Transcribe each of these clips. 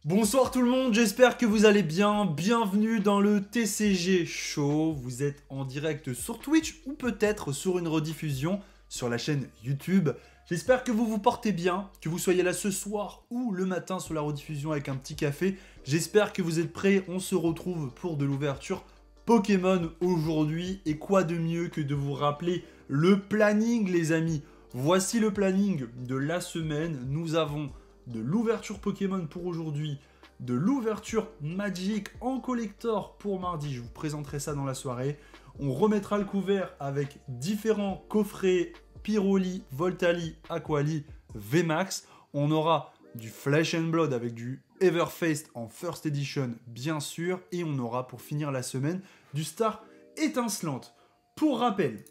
Bonsoir tout le monde, j'espère que vous allez bien. Bienvenue dans le TCG Show. Vous êtes en direct sur Twitch ou peut-être sur une rediffusion sur la chaîne YouTube. J'espère que vous vous portez bien, que vous soyez là ce soir ou le matin sur la rediffusion avec un petit café. J'espère que vous êtes prêts. On se retrouve pour de l'ouverture Pokémon aujourd'hui. Et quoi de mieux que de vous rappeler le planning, les amis. Voici le planning de la semaine. Nous avons de l'ouverture Pokémon pour aujourd'hui, de l'ouverture Magic en collector pour mardi, je vous présenterai ça dans la soirée. On remettra le couvert avec différents coffrets Pyroli, Voltali, Aquali, VMAX. On aura du Flesh and Blood avec du Everfaced en First Edition bien sûr, et on aura pour finir la semaine du Star étincelante. Pour rappel,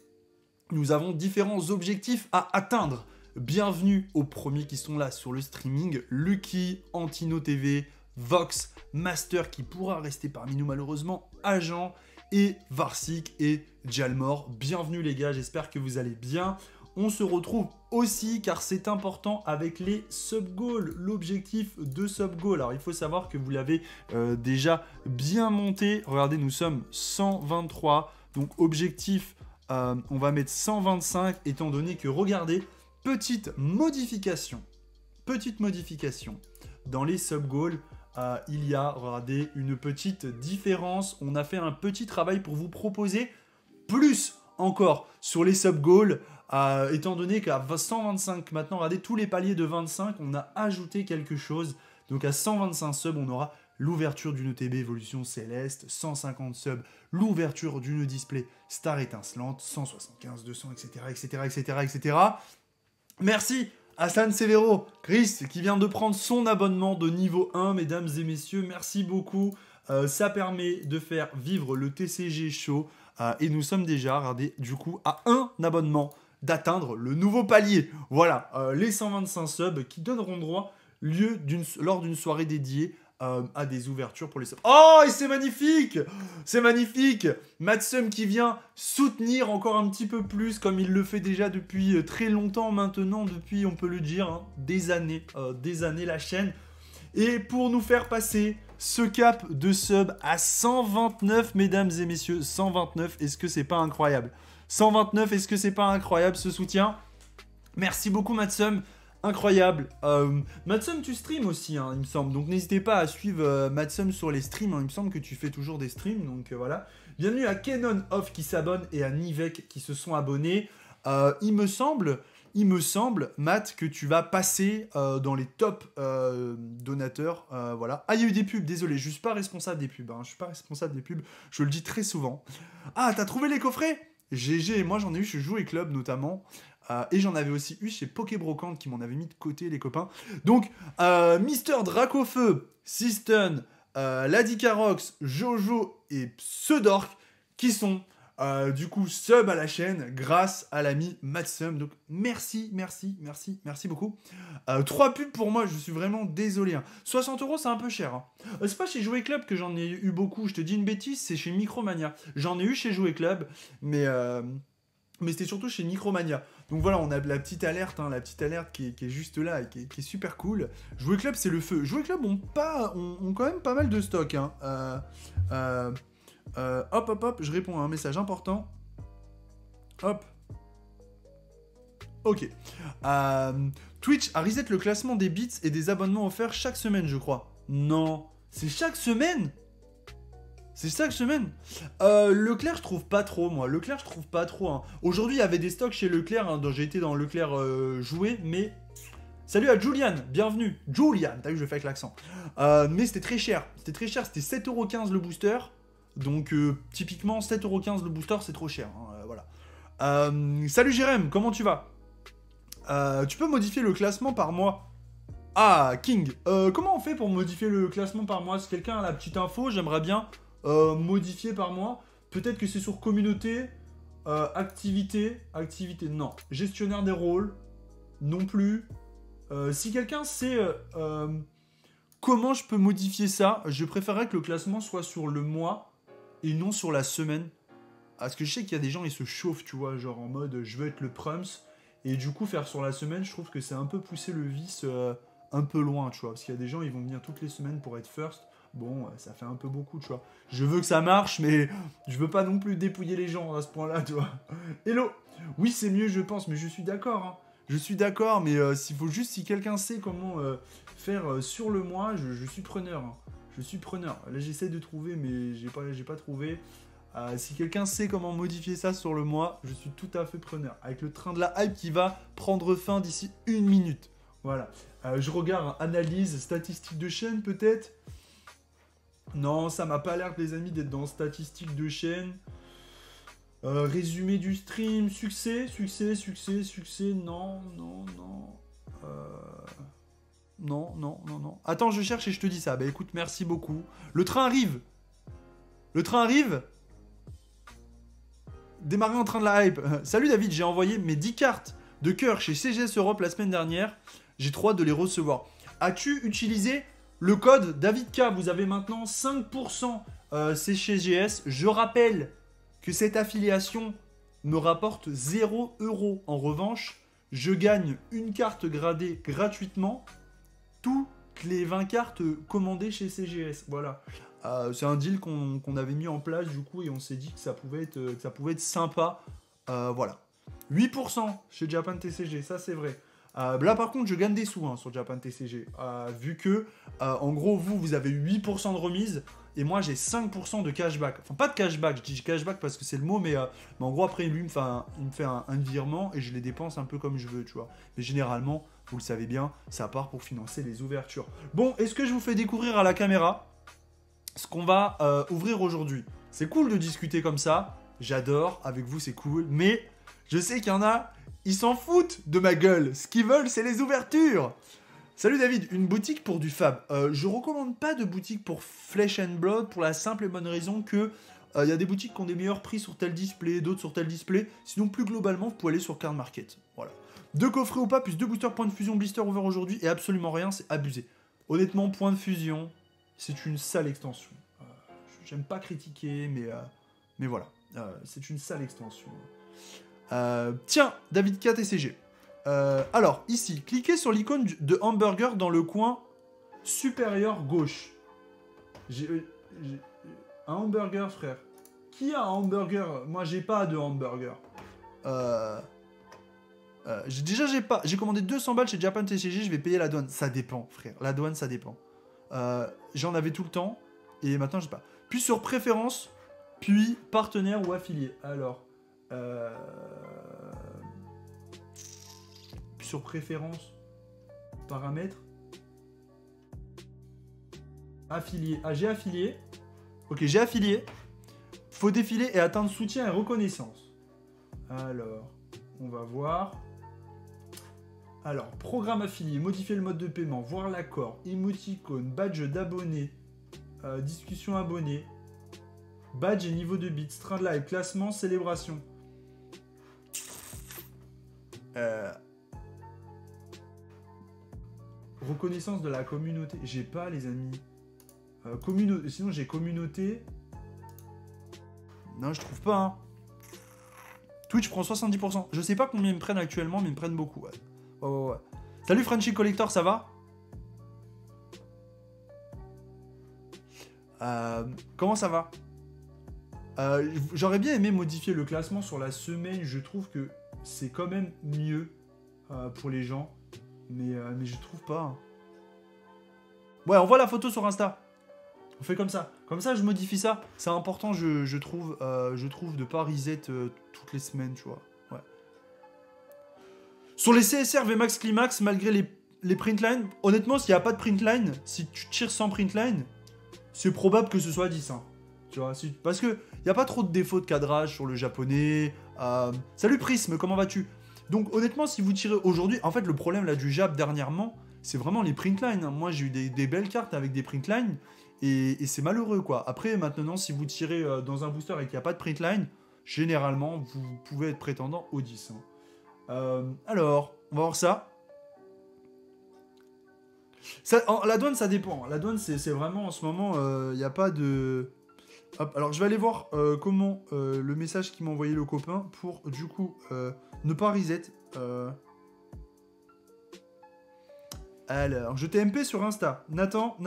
nous avons différents objectifs à atteindre. Bienvenue aux premiers qui sont là sur le streaming, Lucky, Antino TV, Vox, Master qui pourra rester parmi nous malheureusement, Agent et Varsik et Jalmor. Bienvenue les gars, j'espère que vous allez bien. On se retrouve aussi car c'est important avec les sub-goals, l'objectif de sub-goal. Alors il faut savoir que vous l'avez déjà bien monté. Regardez, nous sommes 123, donc objectif, on va mettre 125 étant donné que, regardez, petite modification dans les sub-goals, il y a, regardez, une petite différence. On a fait un petit travail pour vous proposer plus encore sur les sub-goals, étant donné qu'à 125 maintenant, regardez, tous les paliers de 25, on a ajouté quelque chose. Donc à 125 subs, on aura l'ouverture d'une ETB Évolution Céleste, 150 subs, l'ouverture d'une display Star étincelante, 175, 200, etc. Merci Hassan Severo, Chris, qui vient de prendre son abonnement de niveau 1, mesdames et messieurs, merci beaucoup. Ça permet de faire vivre le TCG Show. Et nous sommes déjà, regardez, du coup, à un abonnement d'atteindre le nouveau palier. Voilà, les 125 subs qui donneront droit lors d'une soirée dédiée à des ouvertures pour les subs. Oh, et c'est magnifique! C'est magnifique! Matsum qui vient soutenir encore un petit peu plus, comme il le fait déjà depuis très longtemps maintenant, depuis, on peut le dire, hein, des années, la chaîne. Et pour nous faire passer ce cap de sub à 129, mesdames et messieurs, 129, est-ce que c'est pas incroyable? 129, est-ce que c'est pas incroyable ce soutien? Merci beaucoup Matsum. Incroyable. Matsum, tu streams aussi, hein, il me semble. Donc n'hésitez pas à suivre Matsum sur les streams. Hein. Il me semble que tu fais toujours des streams. Donc voilà. Bienvenue à Kenon Off qui s'abonne et à Nivek qui se sont abonnés. Il me semble, Matt, que tu vas passer dans les top donateurs. Voilà. Ah, il y a eu des pubs, désolé. Je suis pas responsable des pubs. Hein. Je suis pas responsable des pubs. Je le dis très souvent. Ah, t'as trouvé les coffrets? GG, moi j'en ai eu chez Jouet Club notamment. Et j'en avais aussi eu chez Pokébrocante qui m'en avait mis de côté, les copains. Donc, Mister Dracofeu, Sistun, Ladicarox, Jojo et Pseudork qui sont du coup sub à la chaîne grâce à l'ami Matsum. Donc, merci beaucoup. 3 pubs pour moi, je suis vraiment désolé. Hein. 60 €, c'est un peu cher. Hein. C'est pas chez Jouet Club que j'en ai eu beaucoup. Je te dis une bêtise, c'est chez Micromania. J'en ai eu chez Jouet Club, mais c'était surtout chez Micromania. Donc voilà, on a la petite alerte, hein, qui est juste là et qui est super cool. Jouet Club, c'est le feu. Jouet Club ont quand même pas mal de stock. Hein. Hop, je réponds à un message important. Hop. Ok. Twitch a reset le classement des bits et des abonnements offerts chaque semaine, je crois. Non. C'est chaque semaine ? C'est chaque semaine. Leclerc, je trouve pas trop, moi. Leclerc, je trouve pas trop. Hein. Aujourd'hui, il y avait des stocks chez Leclerc. Hein, j'ai été dans Leclerc jouer, mais... Salut à Julian, bienvenue. Julian, t'as vu, je fais avec l'accent. Mais c'était très cher. C'était 7,15 € le booster. Donc, typiquement, 7,15 € le booster, c'est trop cher. Hein, voilà. Salut Jérém, comment tu vas? Tu peux modifier le classement par mois? Ah, King. Comment on fait pour modifier le classement par mois? Si quelqu'un a la petite info, j'aimerais bien... modifier par mois. Peut-être que c'est sur communauté, activité, non. Gestionnaire des rôles, non plus. Si quelqu'un sait comment je peux modifier ça, je préférerais que le classement soit sur le mois et non sur la semaine. Parce que je sais qu'il y a des gens, ils se chauffent, tu vois, genre en mode je veux être le Prums. Et du coup, faire sur la semaine, je trouve que c'est un peu pousser le vice un peu loin, tu vois. Parce qu'il y a des gens, ils vont venir toutes les semaines pour être first. Bon, ça fait un peu beaucoup, tu vois. Je veux que ça marche, mais je veux pas non plus dépouiller les gens à ce point-là, tu vois. Hello. Oui, c'est mieux, je pense, mais je suis d'accord, hein. Je suis d'accord, mais s'il faut juste, si quelqu'un sait comment faire sur le mois, je suis preneur, hein. Je suis preneur. Là, j'essaie de trouver, mais j'ai pas trouvé. Si quelqu'un sait comment modifier ça sur le mois, je suis tout à fait preneur. Avec le train de la hype qui va prendre fin d'ici 1 minute. Voilà. Je regarde, analyse, statistiques de chaîne peut-être. Non, ça m'a pas l'air, les amis, d'être dans statistiques de chaîne. Résumé du stream, succès, non. Non. Attends, je cherche et je te dis ça. Bah écoute, merci beaucoup. Le train arrive. Démarrer en train de la hype. Salut David, j'ai envoyé mes 10 cartes de cœur chez CGS Europe la semaine dernière. J'ai trop hâte de les recevoir. As-tu utilisé le code DavidK? Vous avez maintenant 5% CGS. Je rappelle que cette affiliation me rapporte 0 €. En revanche, je gagne une carte gradée gratuitement toutes les 20 cartes commandées chez CGS. Voilà. C'est un deal qu'on avait mis en place du coup et on s'est dit que ça pouvait être sympa. Voilà. 8% chez Japan TCG, ça c'est vrai. Là par contre je gagne des sous sur Japan TCG. Vu que en gros vous avez 8% de remise et moi j'ai 5% de cashback. Enfin pas de cashback, je dis cashback parce que c'est le mot, mais en gros après lui il me fait un virement et je les dépense un peu comme je veux, tu vois. Mais généralement, vous le savez bien, ça part pour financer les ouvertures. Bon, est-ce que je vous fais découvrir à la caméra ce qu'on va ouvrir aujourd'hui? C'est cool de discuter comme ça, j'adore, avec vous c'est cool, mais je sais qu'il y en a, ils s'en foutent de ma gueule, ce qu'ils veulent c'est les ouvertures. Salut David, une boutique pour du fab. Je recommande pas de boutique pour Flesh and Blood pour la simple et bonne raison que il y a des boutiques qui ont des meilleurs prix sur tel display, d'autres sur tel display. Sinon plus globalement vous pouvez aller sur Card Market. Voilà. 2 coffrets ou pas, plus 2 boosters points de fusion blister ouvert aujourd'hui et absolument rien, c'est abusé. Honnêtement, point de fusion, c'est une sale extension. J'aime pas critiquer, mais voilà. C'est une sale extension. Tiens, David K TCG. Alors, ici, cliquez sur l'icône de hamburger dans le coin supérieur gauche. J'ai un hamburger, frère. Qui a un hamburger? Moi, j'ai pas de hamburger. J'ai pas. J'ai commandé 200 balles chez Japan TCG, je vais payer la douane. Ça dépend, frère. La douane, ça dépend. J'en avais tout le temps, et maintenant, j'ai pas. Puis sur préférence, puis partenaire ou affilié. Alors, sur préférence, paramètres, affilié. Ah, j'ai affilié. Ok, j'ai affilié. Faut défiler et atteindre soutien et reconnaissance. Alors, on va voir. Alors, programme affilié, modifier le mode de paiement, voir l'accord, émoticône, badge d'abonné, discussion abonné, badge et niveau de bits, train de live, classement, célébration. Reconnaissance de la communauté. J'ai pas, les amis. Sinon, j'ai communauté. Non, je trouve pas. Hein. Twitch prend 70%. Je sais pas combien ils me prennent actuellement, mais ils me prennent beaucoup. Ouais. Ouais. Salut Frenchy Collector, ça va? Comment ça va? J'aurais bien aimé modifier le classement sur la semaine. Je trouve que c'est quand même mieux pour les gens. Mais je trouve pas. Hein. Ouais, on voit la photo sur Insta. On fait comme ça. Comme ça, je modifie ça. C'est important, je trouve de pas reset toutes les semaines, tu vois. Ouais. Sur les CSR VMAX Climax, malgré les printlines, honnêtement, s'il n'y a pas de printline, si tu tires sans printline, c'est probable que ce soit 10. Hein. Tu vois, parce que il n'y a pas trop de défauts de cadrage sur le japonais. Salut Prisme, comment vas-tu? Donc honnêtement, si vous tirez aujourd'hui, en fait le problème là du Jap dernièrement, c'est vraiment les printlines. Hein. Moi j'ai eu des belles cartes avec des printlines et c'est malheureux quoi. Après maintenant, si vous tirez dans un booster et qu'il n'y a pas de printline, généralement vous pouvez être prétendant au 10. Hein. Alors, on va voir ça. La douane ça dépend. La douane c'est vraiment en ce moment, il n'y a pas de... Hop, alors je vais aller voir comment le message qu'il m'a envoyé le copain pour du coup ne pas reset. Alors, je t'ai MP sur Insta. Nathan.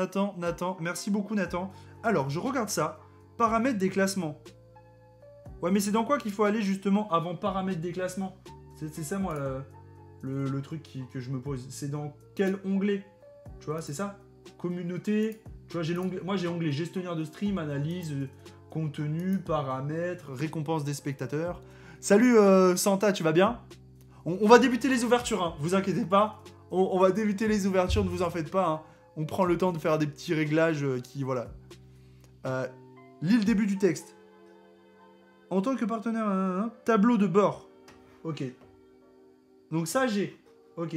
Merci beaucoup, Nathan. Alors, je regarde ça. Paramètres des classements. Ouais, mais c'est dans quoi qu'il faut aller, justement, avant paramètres des classements? C'est ça, moi, le truc que je me pose. C'est dans quel onglet? Tu vois, c'est ça? Communauté. Tu vois, j'ai l'onglet. Moi, j'ai l'onglet gestionnaire de stream, analyse, contenu, paramètres, récompense des spectateurs. Salut, Santa, tu vas bien? On va débuter les ouvertures, hein. Vous inquiétez pas. On va débuter les ouvertures, ne vous en faites pas. Hein. On prend le temps de faire des petits réglages qui, voilà. Lis le début du texte. En tant que partenaire, tableau de bord. Ok. Donc ça, j'ai. Ok.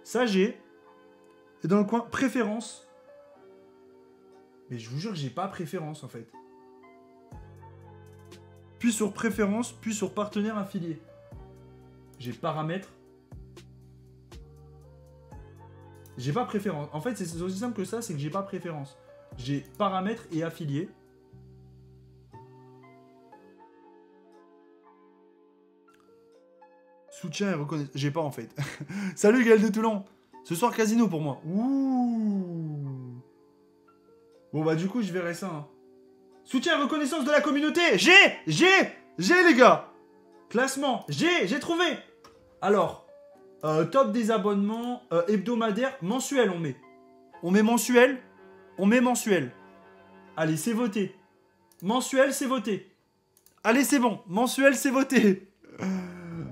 Ça, j'ai. Et dans le coin, préférence. Mais je vous jure que j'ai pas préférence, en fait. Puis sur préférence, puis sur partenaire affilié. J'ai paramètres. J'ai pas préférence. En fait, c'est aussi simple que ça, c'est que j'ai pas préférence. J'ai paramètres et affiliés. Soutien et reconnaissance. J'ai pas en fait. Salut Gaël de Toulon. Ce soir casino pour moi. Ouh. Bon bah du coup je verrai ça. Hein. Soutien et reconnaissance de la communauté. J'ai les gars. Classement. J'ai trouvé. Alors. Top des abonnements hebdomadaires, mensuel on met. On met mensuel. Allez, c'est voté. Mensuel, c'est voté. Allez, c'est bon. Mensuel, c'est voté.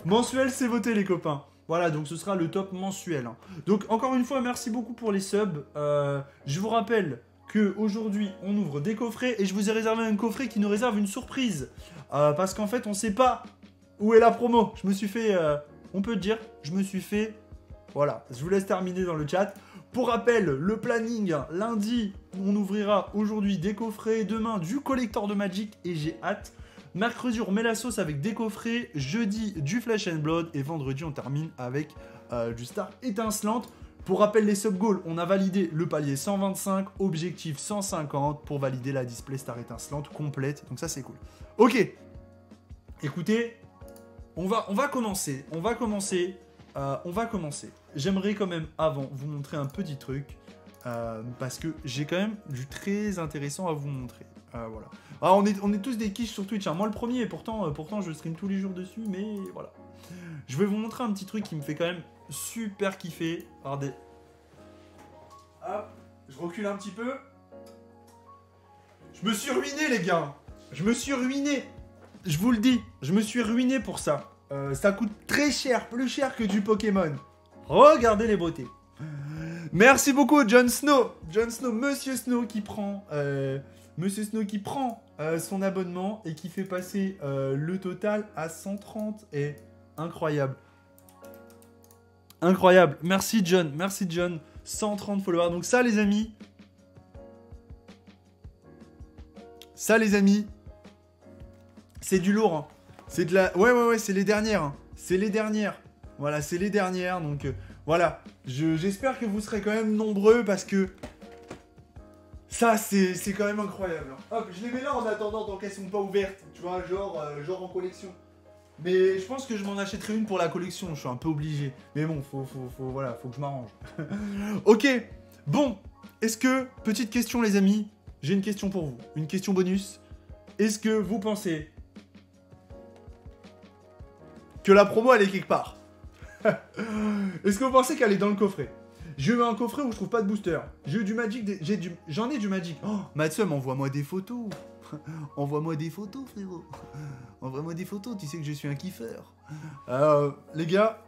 Mensuel, c'est voté, les copains. Voilà, donc ce sera le top mensuel. Hein. Donc, encore une fois, merci beaucoup pour les subs. Je vous rappelle qu'aujourd'hui, on ouvre des coffrets et je vous ai réservé un coffret qui nous réserve une surprise. Parce qu'en fait, on ne sait pas où est la promo. Je me suis fait... on peut dire, je me suis fait... Voilà, je vous laisse terminer dans le chat. Pour rappel, le planning, lundi, on ouvrira aujourd'hui des coffrets, demain du collector de Magic et j'ai hâte. Mercredi, on remet la sauce avec des coffrets, jeudi, du Flesh and Blood et vendredi, on termine avec du Star étincelante. Pour rappel, les sub-goals, on a validé le palier 125, objectif 150 pour valider la display Star étincelante complète. Donc ça, c'est cool. Ok, écoutez... On va commencer. J'aimerais quand même, avant, vous montrer un petit truc. Parce que j'ai quand même du très intéressant à vous montrer. Voilà. Alors, on est tous des quiches sur Twitch. Hein. Moi, le premier, pourtant, je stream tous les jours dessus. Mais voilà. Je vais vous montrer un petit truc qui me fait quand même super kiffer. Regardez. Hop, je recule un petit peu. Je me suis ruiné, les gars. Je me suis ruiné. Je vous le dis, je me suis ruiné pour ça. Ça coûte très cher, plus cher que du Pokémon. Regardez les beautés. Merci beaucoup, Jon Snow. Monsieur Snow qui prend, son abonnement et qui fait passer le total à 130. Et incroyable. Incroyable. Merci, John. 130 followers. Donc ça, les amis. C'est du lourd. Hein. C'est de la... Ouais, c'est les dernières. Hein. C'est les dernières. Voilà, c'est les dernières. Donc, voilà. J'espère que vous serez quand même nombreux parce que... Ça, c'est quand même incroyable. Hein. Hop, je les mets là en attendant tant qu'elles sont pas ouvertes. Tu vois, genre en collection. Mais je pense que je m'en achèterai une pour la collection. Je suis un peu obligé. Mais bon, faut que je m'arrange. Ok. Bon. Est-ce que... Petite question, les amis. J'ai une question pour vous. Une question bonus. Est-ce que vous pensez... que la promo elle est quelque part? Est-ce que vous pensez qu'elle est dans le coffret? J'ai eu un coffret où je trouve pas de booster. J'ai eu du Magic, j'en ai du Magic. Oh, Matsum, envoie-moi des photos. Envoie-moi des photos, frérot. Envoie-moi des photos, tu sais que je suis un kiffeur. Les gars,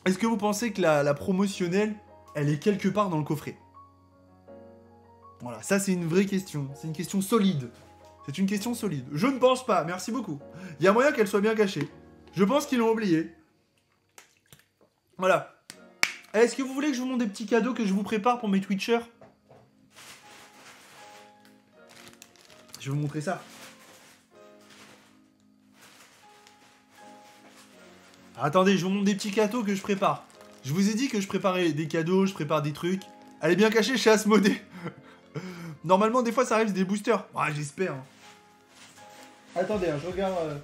est-ce que vous pensez que la promotionnelle, elle est quelque part dans le coffret? Voilà, ça c'est une vraie question. C'est une question solide. C'est une question solide. Je ne pense pas, merci beaucoup. Il y a moyen qu'elle soit bien cachée. Je pense qu'ils l'ont oublié. Voilà. Est-ce que vous voulez que je vous montre des petits cadeaux que je vous prépare pour mes Twitchers? Je vais vous montrer ça. Attendez, je vous montre des petits cadeaux que je prépare. Je vous ai dit que je préparais des cadeaux, je prépare des trucs. Elle est bien cachée chez Asmodée. Normalement, des fois, ça arrive, c'est des boosters. Ouais, j'espère. Hein. Attendez, hein, je regarde...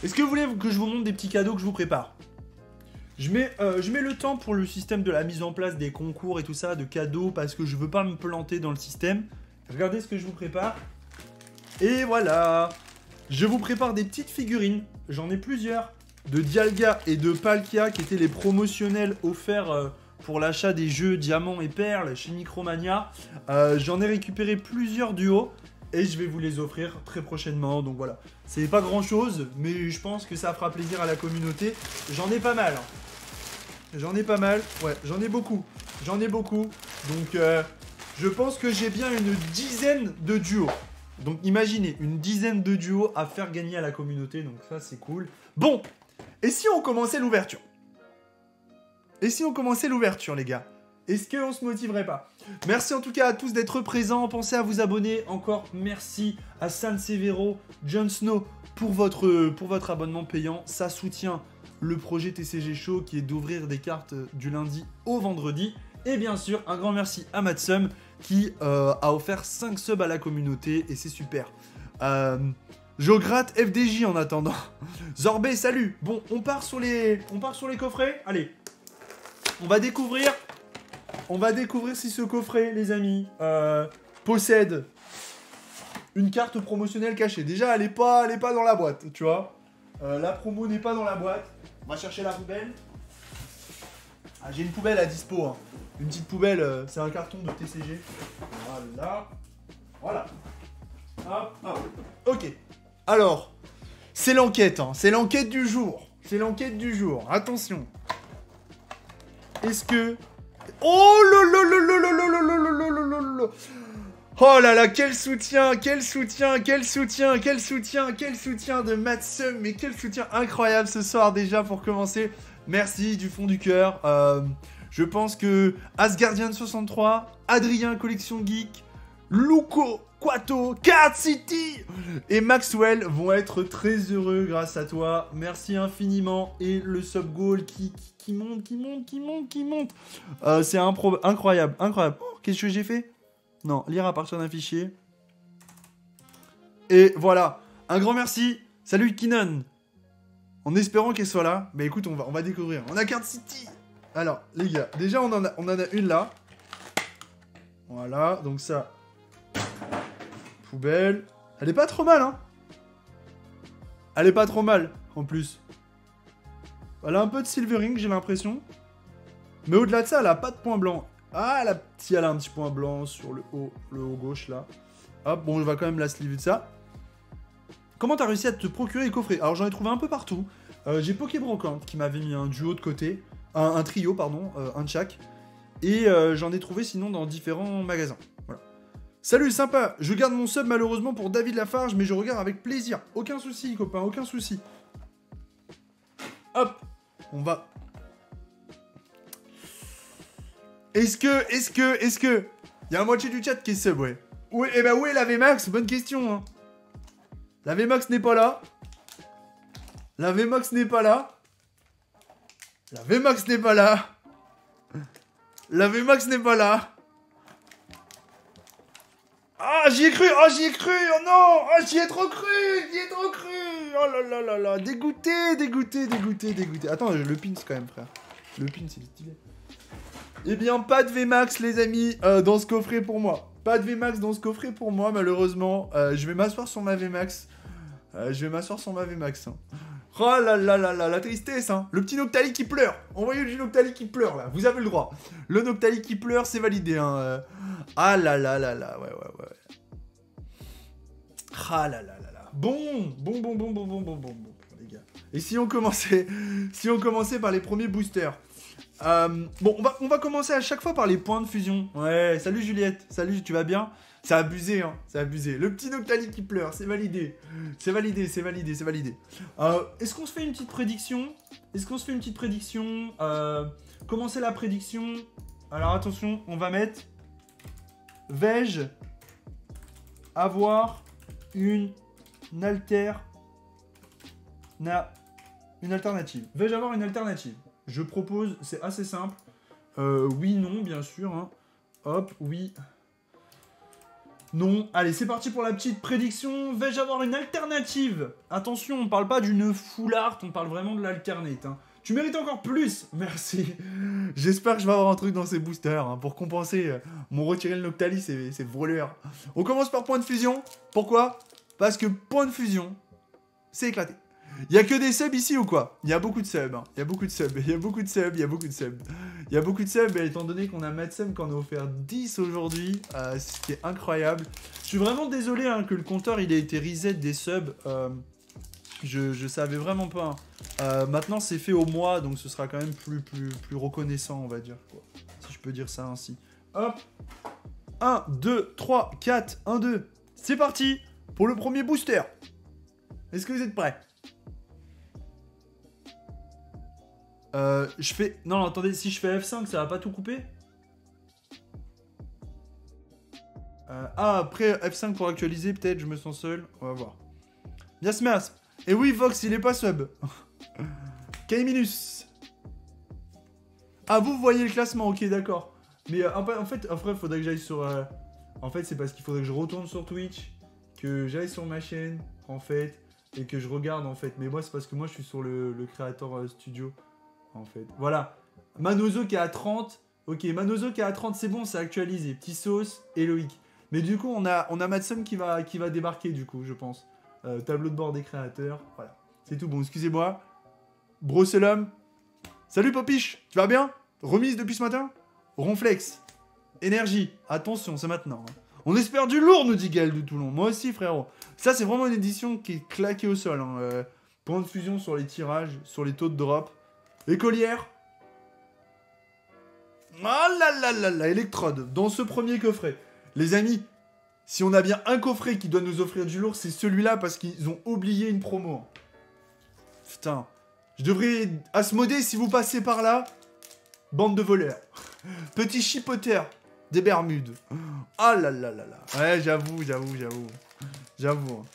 Est-ce que vous voulez que je vous montre des petits cadeaux que je vous prépare? Je mets le temps pour le système de la mise en place des concours et tout ça, de cadeaux, parce que je veux pas me planter dans le système. Regardez ce que je vous prépare. Et voilà. Je vous prépare des petites figurines. J'en ai plusieurs. De Dialga et de Palkia, qui étaient les promotionnels offerts pour l'achat des jeux Diamants et Perles chez Micromania. J'en ai récupéré plusieurs duos. Et je vais vous les offrir très prochainement. Donc voilà. C'est pas grand chose, mais je pense que ça fera plaisir à la communauté. J'en ai pas mal. J'en ai pas mal. Ouais, j'en ai beaucoup. J'en ai beaucoup. Donc je pense que j'ai bien une dizaine de duos. Donc imaginez, une dizaine de duos à faire gagner à la communauté. Donc ça, c'est cool. Bon, et si on commençait l'ouverture? Et si on commençait l'ouverture, les gars? Est-ce qu'on se motiverait pas? Merci en tout cas à tous d'être présents. Pensez à vous abonner. Encore merci à San Severo, Jon Snow pour votre abonnement payant. Ça soutient le projet TCG Show qui est d'ouvrir des cartes du lundi au vendredi. Et bien sûr, un grand merci à Matsum qui a offert 5 subs à la communauté et c'est super. Jograte FDJ en attendant. Zorbé, salut. Bon, on part sur les coffrets. Allez, on va découvrir si ce coffret, les amis, possède une carte promotionnelle cachée. Déjà, elle est pas dans la boîte, tu vois. La promo n'est pas dans la boîte. On va chercher la poubelle. Ah, j'ai une poubelle à dispo. Hein. Une petite poubelle, c'est un carton de TCG. Voilà. Voilà. Hop, hop. Ok. Alors, c'est l'enquête. Hein. C'est l'enquête du jour. C'est l'enquête du jour. Attention. Est-ce que... Oh là. Oh là là, quel soutien de Matsum, mais quel soutien incroyable ce soir déjà pour commencer. Merci du fond du cœur. Je pense que Asgardian63, Adrien Collection Geek, Luco, Quato, Card City et Maxwell vont être très heureux grâce à toi. Merci infiniment. Et le sub goal qui monte. C'est incroyable. Oh, qu'est-ce que j'ai fait? Non, lire à partir d'un fichier. Et voilà. Un grand merci. Salut Kinon. En espérant qu'elle soit là. Mais écoute, on va découvrir. On a Card City. Alors, les gars, déjà on en a une là. Voilà, donc ça. Poubelle. Elle est pas trop mal, hein. Elle est pas trop mal, en plus. Elle a un peu de silvering, j'ai l'impression. Mais au-delà de ça, elle a pas de point blanc. Ah, si elle a un petit point blanc sur le haut gauche, là. Hop, bon, je vais quand même la sleeve de ça. Comment t'as réussi à te procurer les coffrets? Alors, j'en ai trouvé un peu partout. J'ai Pokébrocante qui m'avait mis un duo de côté. Un trio, pardon, un de chaque. Et j'en ai trouvé sinon dans différents magasins. Voilà. Salut, sympa. Je garde mon sub malheureusement pour David Lafarge, mais je regarde avec plaisir. Aucun souci, copain, aucun souci. Hop, on va... Est-ce que... Il y a la moitié du chat qui est sub, ouais. Oui, et bah où est la VMAX? Bonne question, hein. La VMAX n'est pas là. La VMAX n'est pas là. La VMAX n'est pas là. La VMAX n'est pas là. Ah, j'y ai cru. Oh non. Ah, j'y ai trop cru. Oh là là. Dégoûté. Attends, le pins quand même, frère. Le pins, c'est stylé. Eh bien, pas de VMAX, les amis, dans ce coffret pour moi. Pas de VMAX dans ce coffret pour moi, malheureusement. Je vais m'asseoir sur ma VMAX. Hein. Oh là là, la tristesse, hein. Le petit Noctali qui pleure. Envoyez le Noctali qui pleure, là. Vous avez le droit. Le Noctali qui pleure, c'est validé, hein. Ah là là, ouais. Ah là là. Bon, les gars. Et si on commençait par les premiers boosters. Bon, on va commencer à chaque fois par les points de fusion. Ouais, salut Juliette. Salut, tu vas bien? C'est abusé, hein. C'est abusé. Le petit Noctali qui pleure, c'est validé. C'est validé. Est-ce qu'on se fait une petite prédiction? Comment c'est la prédiction? Alors attention, on va mettre... Vais-je avoir une alternative? Vais-je avoir une alternative? Je propose, c'est assez simple. Oui, non, bien sûr. Hein. Hop, oui. Non. Allez, c'est parti pour la petite prédiction. Vais-je avoir une alternative? Attention, on parle pas d'une full art, on parle vraiment de l'alternate. Hein. Tu mérites encore plus. Merci. J'espère que je vais avoir un truc dans ces boosters hein, pour compenser mon retirer le Noctalis et ses voleurs. On commence par point de fusion. Pourquoi? Parce que point de fusion, c'est éclaté. Il y a que des subs ici ou quoi? Il y a beaucoup de subs, hein. Il y a beaucoup de subs, il y a beaucoup de subs, il y a beaucoup de subs. Il y a beaucoup de subs, et étant donné qu'on a Madsum qui en a offert 10 aujourd'hui, ce qui est incroyable. Je suis vraiment désolé hein, que le compteur il ait été reset des subs. Je savais vraiment pas. Hein. Maintenant c'est fait au mois, donc ce sera quand même plus reconnaissant, on va dire. Quoi. Si je peux dire ça ainsi. Hop. 1, 2, 3, 4, 1, 2. C'est parti pour le premier booster. Est-ce que vous êtes prêts? Je fais... Non, attendez, si je fais F5, ça va pas tout couper? Après F5 pour actualiser, peut-être, je me sens seul. On va voir. Yasmas. Et oui, Vox, il est pas sub. Kaiminus. Ah, vous voyez le classement, ok, d'accord. Mais en fait, après, il faudrait que j'aille sur... En fait, c'est parce qu'il faudrait que je retourne sur Twitch, que j'aille sur ma chaîne, en fait, et que je regarde, en fait. Mais moi, c'est parce que moi, je suis sur le Creator Studio. En fait. Voilà. Manozo qui est à 30. Ok, Manozo qui est à 30, c'est bon, c'est actualisé. Petit sauce, Eloïc. Mais du coup, on a Madsum qui va débarquer, du coup, je pense. Tableau de bord des créateurs. Voilà. C'est tout bon, excusez-moi. Brosselum. Salut, Popiche. Tu vas bien? Remise depuis ce matin? Ronflex. Énergie. Attention, c'est maintenant. Hein. On espère du lourd, nous dit Gaël de Toulon. Moi aussi, frérot. Ça, c'est vraiment une édition qui est claquée au sol. Hein. Point de fusion sur les tirages, sur les taux de drop. Écolière. Ah là là là là, électrode, dans ce premier coffret. Les amis, si on a bien un coffret qui doit nous offrir du lourd, c'est celui-là parce qu'ils ont oublié une promo. Putain, je devrais... Asmodée, si vous passez par là, bande de voleurs. Petit chipoteur des Bermudes. Ah là là là là. Ouais, j'avoue. J'avoue.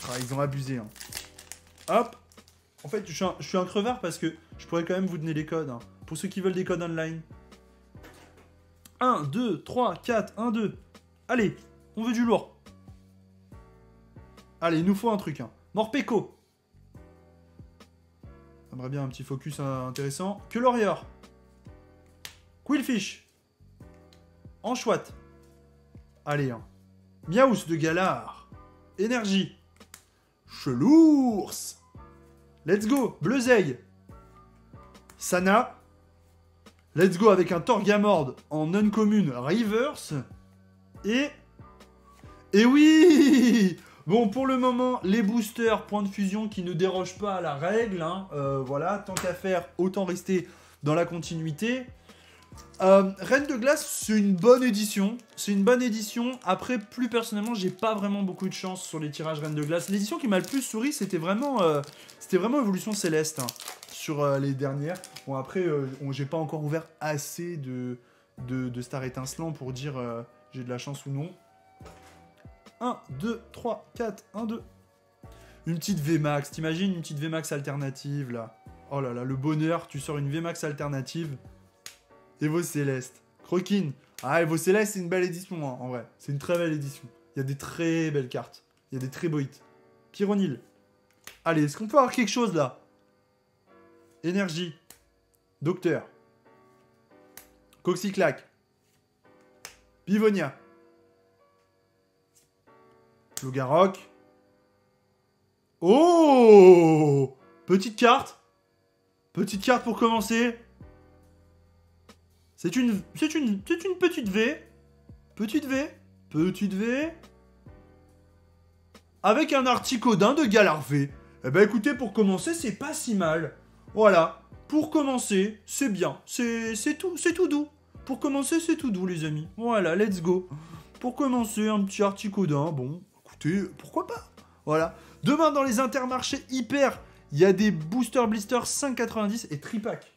Ah, ils ont abusé. Hein. Hop. En fait, je suis un crevard parce que je pourrais quand même vous donner les codes. Hein, pour ceux qui veulent des codes online. 1, 2, 3, 4, 1, 2. Allez, on veut du lourd. Allez, il nous faut un truc. Hein. Morpeko. J'aimerais bien un petit focus intéressant. Que Warrior. Quillfish. Anchouat. Allez, hein. Miaous de Galard. Énergie. Chelours. Let's go, Bleuzeil. Sana. Let's go avec un Torgamord en uncommune Reverse. Et oui. Bon, pour le moment, les boosters, point de fusion qui ne dérogent pas à la règle. Hein. Voilà, tant qu'à faire, autant rester dans la continuité. Reine de glace, c'est une bonne édition. C'est une bonne édition. Après, plus personnellement, j'ai pas vraiment beaucoup de chance sur les tirages Reine de glace. L'édition qui m'a le plus souri, c'était vraiment Évolution Céleste. Hein, sur les dernières. Bon, après, j'ai pas encore ouvert assez de Star Étincelant pour dire j'ai de la chance ou non. 1, 2, 3, 4, 1, 2. Une petite VMAX. T'imagines une petite VMAX alternative, là. Oh là là, le bonheur. Tu sors une VMAX alternative. Evo Céleste. Croquine. Ah, Evo Céleste, c'est une belle édition, hein, en vrai. C'est une très belle édition. Il y a des très belles cartes. Il y a des très beaux hits. Pyronil. Allez, est-ce qu'on peut avoir quelque chose, là? Énergie. Docteur. Coxyclac. Pivonia. Logarok. Oh! Petite carte. Petite carte pour commencer. C'est une petite V. Petite V. Petite V. Avec un Articodin de Galar V. Eh ben écoutez, pour commencer, c'est pas si mal. Voilà. Pour commencer, c'est bien. C'est tout doux. Pour commencer, c'est tout doux, les amis. Voilà, let's go. Pour commencer, un petit Articodin. Bon, écoutez, pourquoi pas? Voilà. Demain, dans les intermarchés hyper, il y a des Booster Blister 5,90 et Tripack.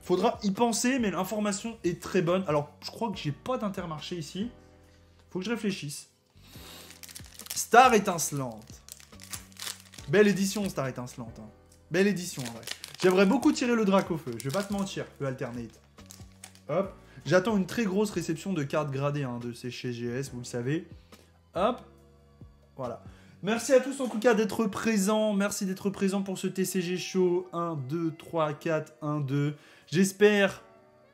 Faudra y penser, mais l'information est très bonne. Alors, je crois que j'ai pas d'intermarché ici. Faut que je réfléchisse. Star Étincelante. Belle édition, Star Étincelante. Hein. Belle édition, en vrai. J'aimerais beaucoup tirer le Drac au feu. Je vais pas te mentir, le Alternate. Hop. J'attends une très grosse réception de cartes gradées hein, de ces chez GS, vous le savez. Hop. Voilà. Merci à tous en tout cas d'être présents. Merci d'être présents pour ce TCG Show. 1, 2, 3, 4, 1, 2. J'espère...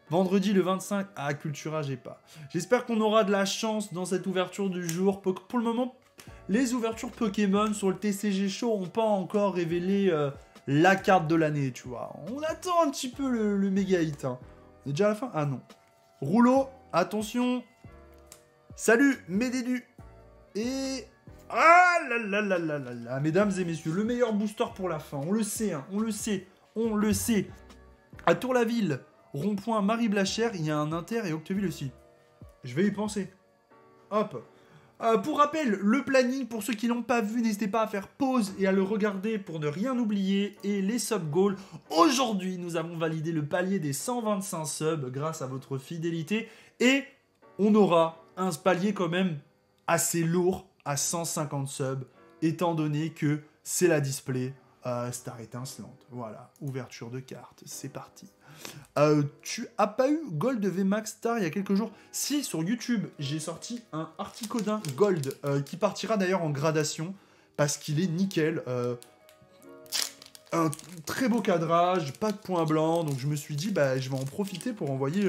Vendredi le 25... Ah, Cultura, j'ai pas. J'espère qu'on aura de la chance dans cette ouverture du jour. Pour le moment, les ouvertures Pokémon sur le TCG Show n'ont pas encore révélé la carte de l'année, tu vois. On attend un petit peu le méga hit. Hein. On est déjà à la fin? Ah non. Rouleau, attention. Salut, Médédu. Et... Ah là là là là là là. Mesdames et messieurs, le meilleur booster pour la fin. On le sait, hein, on le sait, on le sait. À Tour-la-Ville, rond-point Marie Blachère, il y a un Inter et Octeville aussi. Je vais y penser. Hop. Pour rappel, le planning, pour ceux qui l'ont pas vu, n'hésitez pas à faire pause et à le regarder pour ne rien oublier. Et les sub-goals, aujourd'hui, nous avons validé le palier des 125 subs grâce à votre fidélité. Et on aura un palier quand même assez lourd à 150 subs, étant donné que c'est la display Star étincelante. Voilà, ouverture de carte, c'est parti. Tu as pas eu Gold VMAX Star il y a quelques jours? Si, sur YouTube, j'ai sorti un Articodin Gold, qui partira d'ailleurs en gradation, parce qu'il est nickel. Un très beau cadrage, pas de points blancs, donc je me suis dit, bah, je vais en profiter pour envoyer,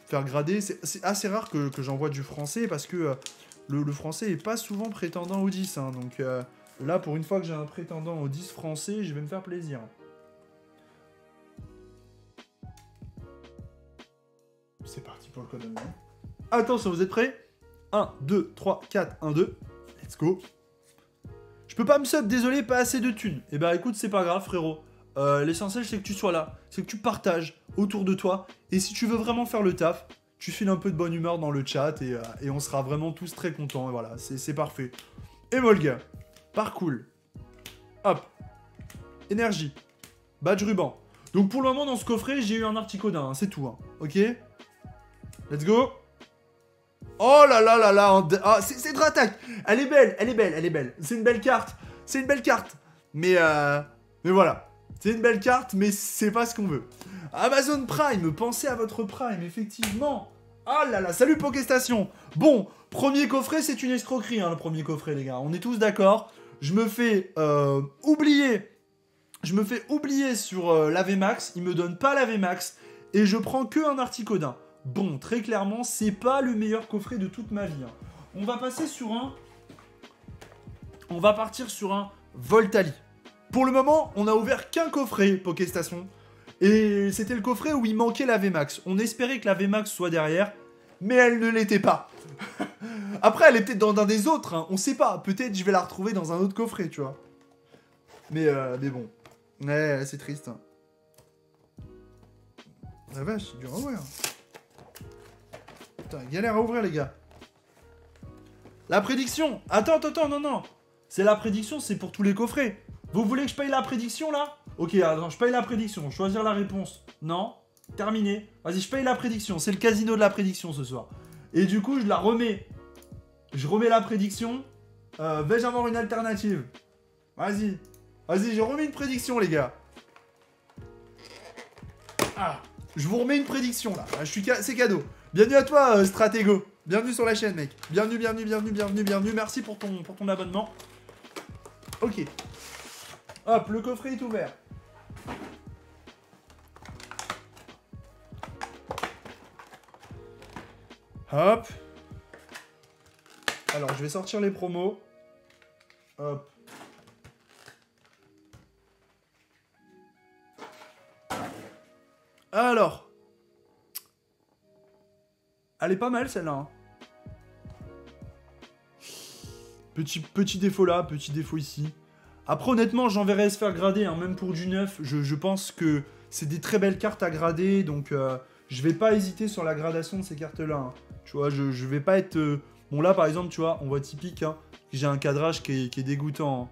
faire grader. C'est assez rare que j'envoie du français, parce que le français est pas souvent prétendant au 10, hein, donc là, pour une fois que j'ai un prétendant au 10 français, je vais me faire plaisir. C'est parti pour le code de main. Attention, vous êtes prêts? 1, 2, 3, 4, 1, 2. Let's go. Je peux pas me sub, désolé, pas assez de thunes. Eh ben écoute, c'est pas grave, frérot. L'essentiel, c'est que tu sois là. C'est que tu partages autour de toi. Et si tu veux vraiment faire le taf, tu files un peu de bonne humeur dans le chat et on sera vraiment tous très contents. Et voilà, c'est parfait. Et Molga. Parcours. Hop. Énergie. Badge ruban. Donc pour le moment, dans ce coffret, j'ai eu un Articodin. Hein, c'est tout. Hein. Ok? Let's go. Oh là là là là. Ah, c'est Dratak. Elle est belle, elle est belle, elle est belle. C'est une belle carte. C'est une belle carte. Mais voilà. C'est une belle carte, mais c'est pas ce qu'on veut. Amazon Prime, pensez à votre Prime, effectivement. Ah là là, salut Pokéstation. Bon, premier coffret, c'est une escroquerie, hein, le premier coffret, les gars. On est tous d'accord. Je me fais oublier. Je me fais oublier sur la VMAX. Il me donne pas la VMAX. Et je prends que un Articodin. Bon, très clairement, c'est pas le meilleur coffret de toute ma vie. Hein. On va passer sur un... On va partir sur un Voltali. Pour le moment, on a ouvert qu'un coffret, Pokéstation. Et c'était le coffret où il manquait la VMAX. On espérait que la VMAX soit derrière, mais elle ne l'était pas. Après, elle est peut-être dans un des autres, hein. On sait pas. Peut-être je vais la retrouver dans un autre coffret, tu vois. Mais bon. Ouais, c'est triste. Hein. La vache, c'est dur à ouvrir. Putain, galère à ouvrir, les gars. La prédiction. Attends, non. C'est la prédiction, c'est pour tous les coffrets. Vous voulez que je paye la prédiction, là? Ok, attends, je paye la prédiction. Choisir la réponse. Non. Terminé. Vas-y, je paye la prédiction. C'est le casino de la prédiction, ce soir. Et du coup, je la remets. Je remets la prédiction. Vais-je avoir une alternative? Vas-y. Vas-y, je remets une prédiction, les gars. Ah. Je vous remets une prédiction, là. C'est cadeau. Bienvenue à toi, Stratego. Bienvenue sur la chaîne, mec. Bienvenue. Merci pour ton abonnement. Ok. Hop, le coffret est ouvert. Hop. Alors, je vais sortir les promos. Hop. Alors. Elle est pas mal, celle-là. Hein. Petit défaut là, petit défaut ici. Après, honnêtement, j'enverrai se faire grader, hein, même pour du neuf. Je pense que c'est des très belles cartes à grader, donc je vais pas hésiter sur la gradation de ces cartes-là. Hein. Tu vois, je vais pas être... Bon, là, par exemple, tu vois, on voit typique, hein, j'ai un cadrage qui est dégoûtant. Hein.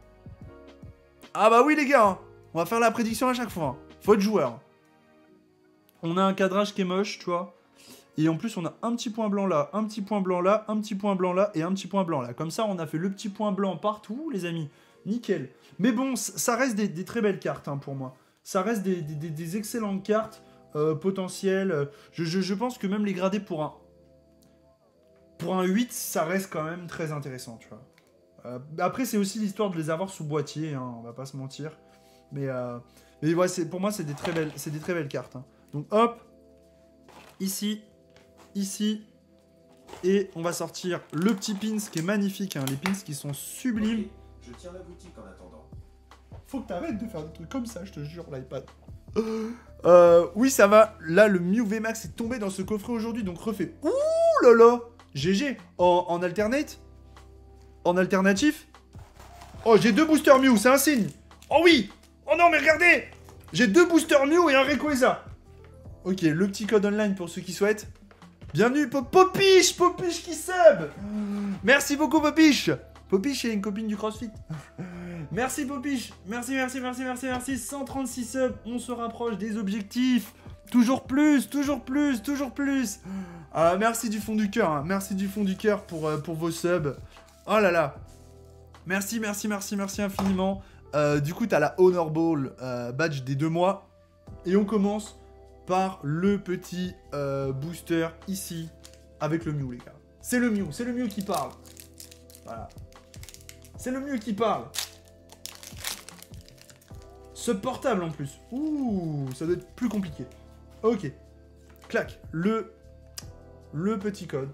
Ah bah oui, les gars, hein, on va faire la prédiction à chaque fois. Hein. Faut être joueur. On a un cadrage qui est moche, tu vois. Et en plus, on a un petit point blanc là, un petit point blanc là, un petit point blanc là et un petit point blanc là. Comme ça, on a fait le petit point blanc partout, les amis. Nickel. Mais bon, ça reste des très belles cartes hein, pour moi. Ça reste des excellentes cartes potentielles. Je pense que même les grader pour un... pour un 8, ça reste quand même très intéressant, tu vois. Après, c'est aussi l'histoire de les avoir sous boîtier, hein, on va pas se mentir. Mais ouais, pour moi, c'est des très belles cartes. Hein. Donc hop, ici, et on va sortir le petit pins qui est magnifique, hein, les pins qui sont sublimes. Okay. Je tiens la boutique en attendant. Faut que t'arrêtes de faire des trucs comme ça, je te jure, l'iPad. Oui, ça va. Là, le Mew VMAX est tombé dans ce coffret aujourd'hui, donc refait. Ouh là là, GG. En alternate. En alternatif. Oh, j'ai 2 boosters Mew, c'est un signe. Oh oui. Oh non, mais regardez. J'ai 2 boosters Mew et un Rayquaza. Ok, le petit code online pour ceux qui souhaitent. Bienvenue, Popiche qui sub. Merci beaucoup, Popiche. Popiche est une copine du CrossFit. Merci, Popiche. Merci. 136 subs, on se rapproche des objectifs. Toujours plus. Merci du fond du cœur. Hein. Merci du fond du cœur pour vos subs. Oh là là. Merci infiniment. Du coup, t'as la Honor Ball badge des 2 mois. Et on commence par le petit booster ici avec le Mew, les gars. C'est le Mew qui parle. Voilà. C'est le Mew qui parle. Ce portable en plus. Ouh, ça doit être plus compliqué. Ok. Clac. Le petit code.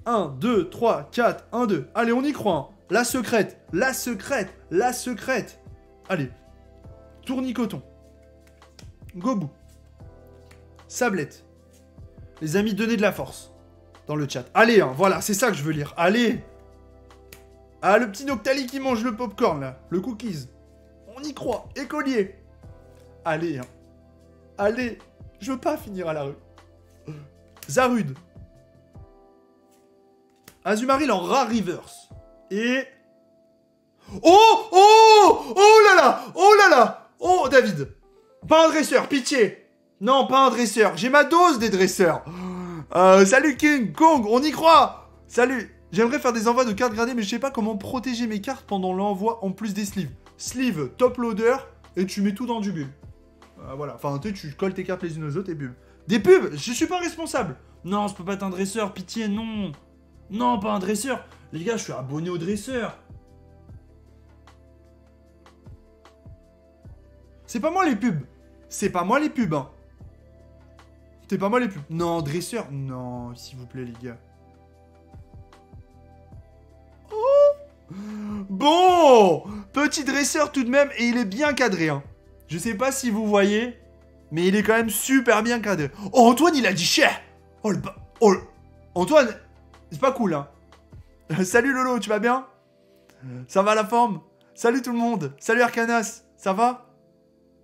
1, 2, 3, 4, 1, 2. Allez, on y croit. Hein. La secrète. Allez. Tournicoton. Gobou. Sablette. Les amis, donnez de la force dans le chat. Allez, hein, voilà, c'est ça que je veux lire. Allez. Ah, le petit Noctali qui mange le popcorn, là. Le cookies. On y croit. Écolier. Allez, hein. Allez. Je veux pas finir à la rue. Zarude. Azumarill en rare reverse. Et... Oh là là. Oh, David. Pas un dresseur, pitié. Non, pas un dresseur. J'ai ma dose des dresseurs. Salut King Kong, on y croit. Salut. J'aimerais faire des envois de cartes gradées, mais je sais pas comment protéger mes cartes pendant l'envoi en plus des sleeves. Sleeve, top loader, et tu mets tout dans du bulbe. Voilà, enfin tu colles tes cartes les unes aux autres et bulbe. Des pubs, je suis pas responsable. Non, je peux pas être un dresseur, pitié, non. Non, pas un dresseur. Les gars, je suis abonné au dresseur. C'est pas moi les pubs. Hein. C'est pas moi les pubs. Non, dresseur. Non, s'il vous plaît, les gars. Oh. Bon. Petit dresseur tout de même. Et il est bien cadré. Hein. Je sais pas si vous voyez. Mais il est quand même super bien cadré. Oh, Antoine, il a dit cher. Oh, Antoine, c'est pas cool, hein. Salut Lolo, tu vas bien? Ça va la forme? Salut tout le monde. Salut Arcanas, ça va?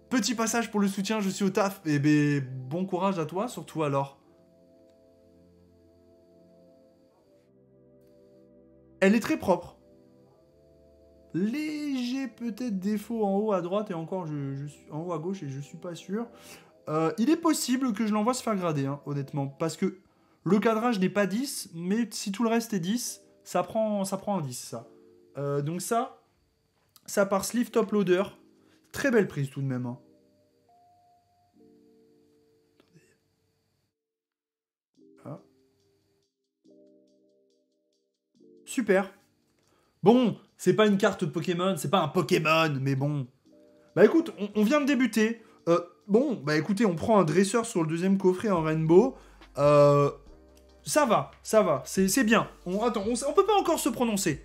Petit passage pour le soutien, je suis au taf. Eh ben, bon courage à toi, surtout alors. Elle est très propre. Léger peut-être défaut en haut à droite et encore je suis en haut à gauche et je suis pas sûr. Il est possible que je l'envoie se faire grader, hein, honnêtement. Parce que le cadrage n'est pas 10, mais si tout le reste est 10, ça prend un 10, ça. Donc ça part sleeve top loader. Très belle prise tout de même. Hein. Ah. Super. Bon, c'est pas une carte Pokémon, c'est pas un Pokémon, mais bon. Bah écoute, on vient de débuter. Bon, bah écoutez, on prend un dresseur sur le deuxième coffret en Rainbow. Ça va, c'est bien. Attends, on peut pas encore se prononcer.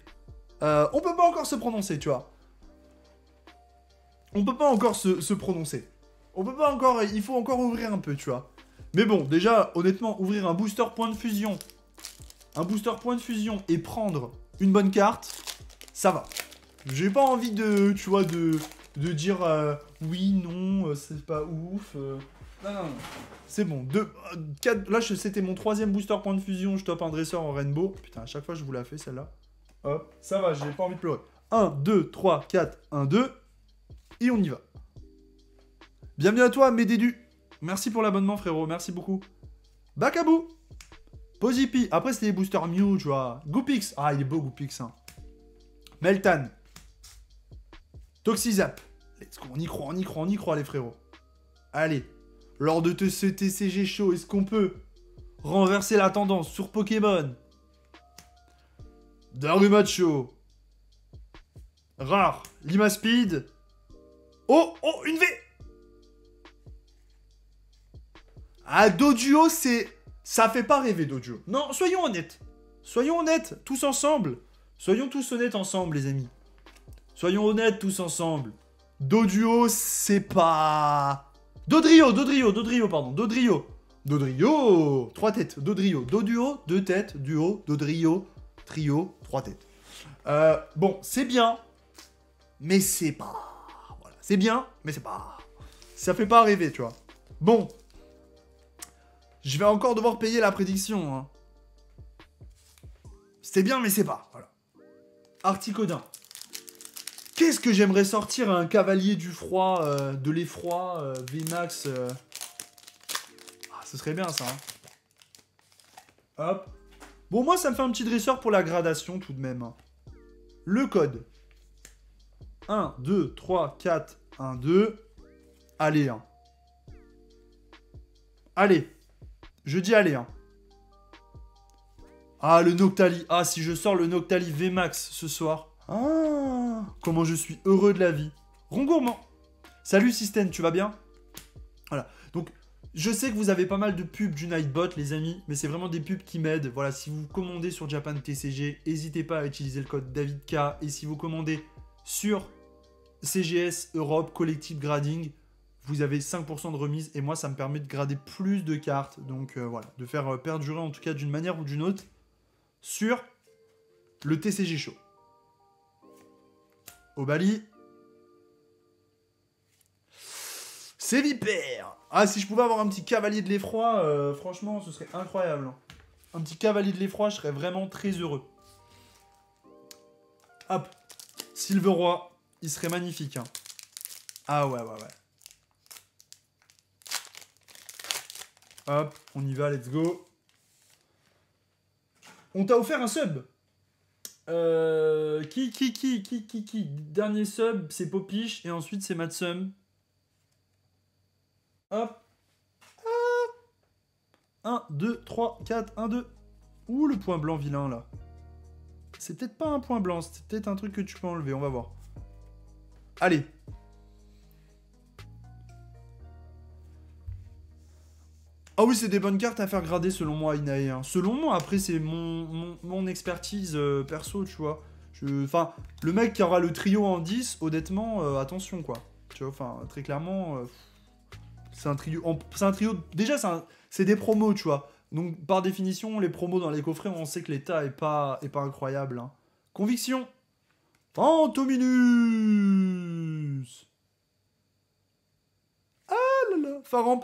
Tu vois. On peut pas encore se prononcer. Il faut encore ouvrir un peu, tu vois. Mais bon, déjà, honnêtement, ouvrir un booster point de fusion. Et prendre une bonne carte, ça va. J'ai pas envie de, tu vois, de dire oui, non, c'est pas ouf. Non. C'est bon. Là, c'était mon 3e booster point de fusion. Je top un dresseur en Rainbow. Putain, à chaque fois, je vous la fais celle-là. Hop, ça va, j'ai pas envie de pleurer. 1, 2, 3, 4, 1, 2. Et on y va. Bienvenue à toi, Médédu. Merci pour l'abonnement, frérot. Merci beaucoup. Bakabou. Pozipi. Après, c'était les boosters Mew, tu vois. Goopix. Ah, il est beau, Goopix. Hein. Meltan. Toxizap. Let's go. On y croit, les frérots. Allez. Lors de ce TCG chaud, est-ce qu'on peut renverser la tendance sur Pokémon. Darumacho. Rare. Limaspeed. Oh, une V. Ah, Doduo, ça fait pas rêver, Doduo. Non, soyons honnêtes. Soyons honnêtes, tous ensemble. Soyons tous honnêtes ensemble, les amis. Soyons honnêtes tous ensemble. Doduo, c'est pas... Dodrio, pardon. Dodrio, 3 têtes. Dodrio, Doduo, 2 têtes. Duo, Dodrio, trio, 3 têtes. Bon, c'est bien, mais c'est pas... Voilà, c'est bien, mais c'est pas... Ça fait pas rêver, tu vois. Bon. Je vais encore devoir payer la prédiction, hein. C'est bien, mais c'est pas. Voilà. Articodin. Qu'est-ce que j'aimerais sortir un cavalier du froid, de l'effroi, VMAX. Ah, ce serait bien, ça. Hein. Hop. Bon, moi, ça me fait un petit dresseur pour la gradation, tout de même. Hein. Le code. 1, 2, 3, 4, 1, 2. Allez, hein. Allez. Je dis allez, hein. Ah, le Noctali. Ah, si je sors le Noctali VMAX ce soir. Ah, comment je suis heureux de la vie. Rongourmand. Salut Système, tu vas bien? Voilà. Donc, je sais que vous avez pas mal de pubs du Nightbot, les amis, mais c'est vraiment des pubs qui m'aident. Voilà, si vous commandez sur Japan TCG, n'hésitez pas à utiliser le code DAVIDK. Et si vous commandez sur CGS Europe Collective Grading, vous avez 5% de remise. Et moi, ça me permet de grader plus de cartes. Donc, voilà, de faire perdurer, en tout cas, d'une manière ou d'une autre, sur le TCG Show. Obali. C'est Vipère. Ah, si je pouvais avoir un petit cavalier de l'effroi, franchement, ce serait incroyable. Hein. Un petit cavalier de l'effroi, je serais vraiment très heureux. Hop. Silveroi, il serait magnifique. Hein. Ah ouais. Hop, on y va, let's go. On t'a offert un sub. Qui Dernier sub, c'est Popiche et ensuite c'est Matsum. Hop. 1, 2, 3, 4, 1, 2. Ouh, le point blanc vilain là. C'est peut-être pas un point blanc, c'est peut-être un truc que tu peux enlever, on va voir. Allez. Ah oui, c'est des bonnes cartes à faire grader selon moi, Inae. Hein. Selon moi, après, c'est mon expertise perso, tu vois. Enfin, le mec qui aura le trio en 10, honnêtement, attention, quoi. Tu vois, enfin, très clairement, c'est un trio... Déjà, c'est des promos, tu vois. Donc, par définition, les promos dans les coffrets, on sait que l'état est pas incroyable. Hein. Conviction. Fantominus. Ah là là, Faramp.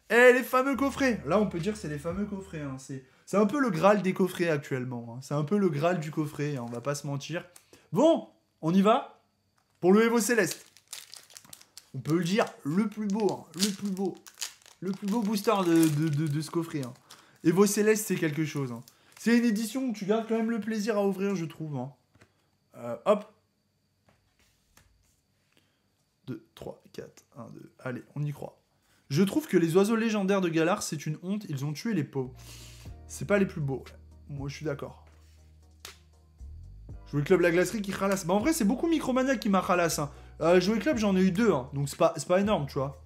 Eh, les fameux coffrets. Là, on peut dire que c'est les fameux coffrets. Hein. C'est un peu le Graal des coffrets actuellement. Hein. C'est un peu le Graal du coffret, hein. On va pas se mentir. Bon, on y va pour le Evo Céleste. On peut le dire, le plus beau. Hein. Le plus beau booster de ce coffret. Hein. Evo Céleste, c'est quelque chose. Hein. C'est une édition où tu gardes quand même le plaisir à ouvrir, je trouve. Hein. Hop. 2, 3, 4, 1, 2. Allez, on y croit. Je trouve que les oiseaux légendaires de Galar, c'est une honte. Ils ont tué les peaux. C'est pas les plus beaux. Ouais. Moi, je suis d'accord. Jouer Club la glacerie qui ralasse. Bah, en vrai, c'est beaucoup Micromania qui m'a ralasse. Hein. Jouer Club, j'en ai eu 2. Hein. Donc, c'est pas énorme, tu vois.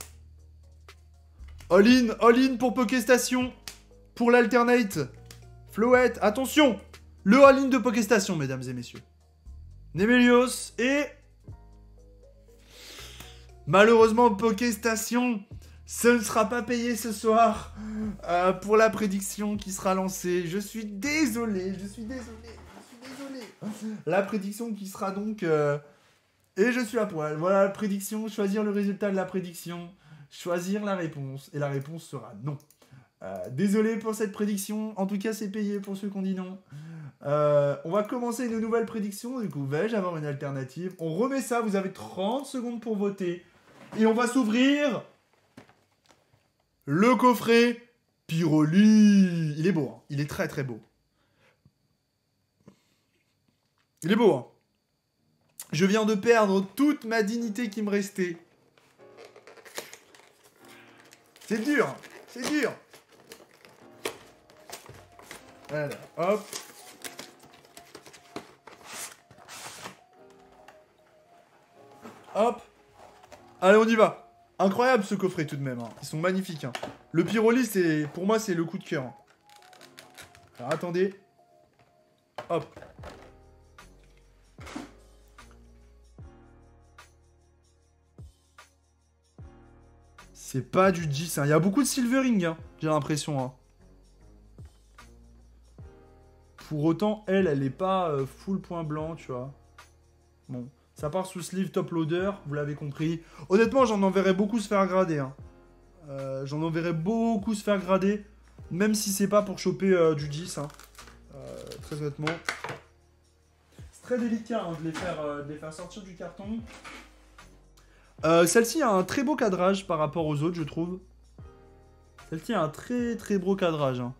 All-in pour Pokéstation. Pour l'alternate. Floette, attention. Le all-in de Pokéstation, mesdames et messieurs. Nemelios et... Malheureusement, Pokéstation... Ce ne sera pas payé ce soir pour la prédiction qui sera lancée. Je suis désolé. La prédiction qui sera donc... Et je suis à poil. Voilà la prédiction. Choisir le résultat de la prédiction. Choisir la réponse. Et la réponse sera non. Désolé pour cette prédiction. En tout cas, c'est payé pour ceux qui ont dit non. On va commencer une nouvelle prédiction. Du coup, vais-je avoir une alternative? On remet ça. Vous avez 30 secondes pour voter. Et on va s'ouvrir... Le coffret Pyroli. Il est beau, hein. Il est très très beau. Il est beau, hein. Je viens de perdre toute ma dignité qui me restait. C'est dur, c'est dur. Voilà, hop. Hop. Allez, on y va. Incroyable ce coffret tout de même. Hein. Ils sont magnifiques. Hein. Le Pyroli, pour moi, c'est le coup de cœur. Hein. Alors, attendez. Hop. C'est pas du 10. Hein. Il y a beaucoup de silvering, hein, j'ai l'impression. Hein. Pour autant, elle est pas full point blanc, tu vois. Bon. Ça part sous sleeve top loader, vous l'avez compris. Honnêtement, j'en enverrai beaucoup se faire grader. Hein. J'en enverrai beaucoup se faire grader. Même si c'est pas pour choper du 10. Hein. Très honnêtement. C'est très délicat hein, de les faire sortir du carton. Celle-ci a un très beau cadrage par rapport aux autres, je trouve. Celle-ci a un très très beau cadrage. Hein.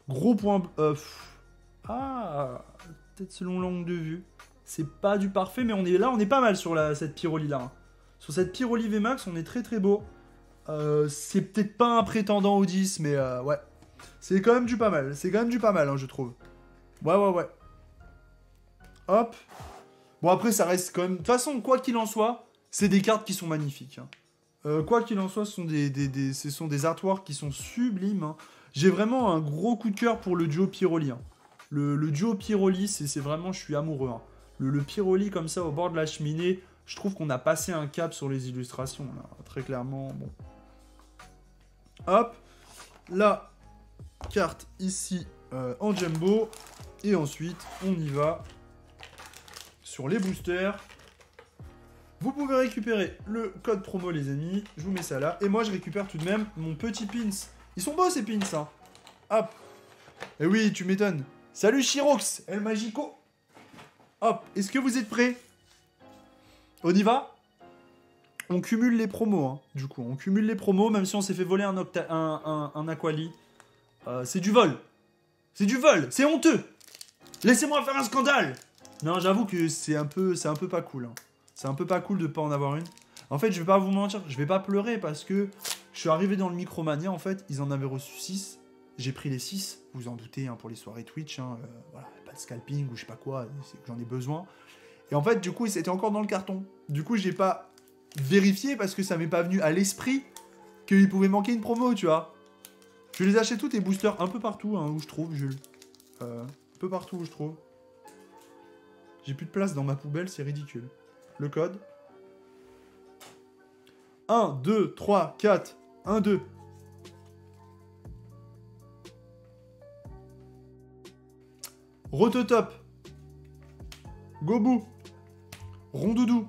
Gros point... peut-être selon l'angle de vue. C'est pas du parfait, mais on est pas mal sur cette Pyroli là. Hein. Sur cette Pyroli VMAX, on est très très beau. C'est peut-être pas un prétendant au 10, mais ouais. C'est quand même du pas mal. C'est quand même du pas mal, hein, je trouve. Ouais. Hop. Bon, après, ça reste quand même... De toute façon, quoi qu'il en soit, c'est des cartes qui sont magnifiques. Hein. Quoi qu'il en soit, ce sont des artworks qui sont sublimes. Hein. J'ai vraiment un gros coup de cœur pour le duo Pyroli. Hein. Le duo Pyroli, c'est vraiment... Je suis amoureux. Hein. Le Pyroli, comme ça, au bord de la cheminée, je trouve qu'on a passé un cap sur les illustrations. Là. Très clairement, bon. Hop. La carte ici en jumbo. Et ensuite, on y va sur les boosters. Vous pouvez récupérer le code promo, les amis. Je vous mets ça là. Et moi, je récupère tout de même mon petit pins. Ils sont beaux, ces pins, hein. Hop. Et oui, tu m'étonnes. Salut, Chirox, El Magico. Hop. Est-ce que vous êtes prêts? On y va? On cumule les promos, hein, du coup. On cumule les promos, même si on s'est fait voler un Aquali. C'est du vol. C'est du vol. C'est honteux. Laissez-moi faire un scandale. Non, j'avoue que c'est un peu pas cool. Hein. C'est un peu pas cool de pas en avoir une. En fait, je vais pas vous mentir, je vais pas pleurer parce que je suis arrivé dans le Micromania, en fait, ils en avaient reçu 6. J'ai pris les 6, vous en doutez, hein, pour les soirées Twitch. Hein, voilà, pas de scalping ou je sais pas quoi, c'est que j'en ai besoin. Et en fait, du coup, c'était encore dans le carton. Du coup, j'ai pas vérifié parce que ça m'est pas venu à l'esprit qu'il pouvait manquer une promo, tu vois. Je les achète toutes les boosters un peu partout hein, où je trouve, Jules. Un peu partout où je trouve. J'ai plus de place dans ma poubelle, c'est ridicule. Le code. 1, 2, 3, 4. 1, 2. Rototop. Gobu. Rondoudou.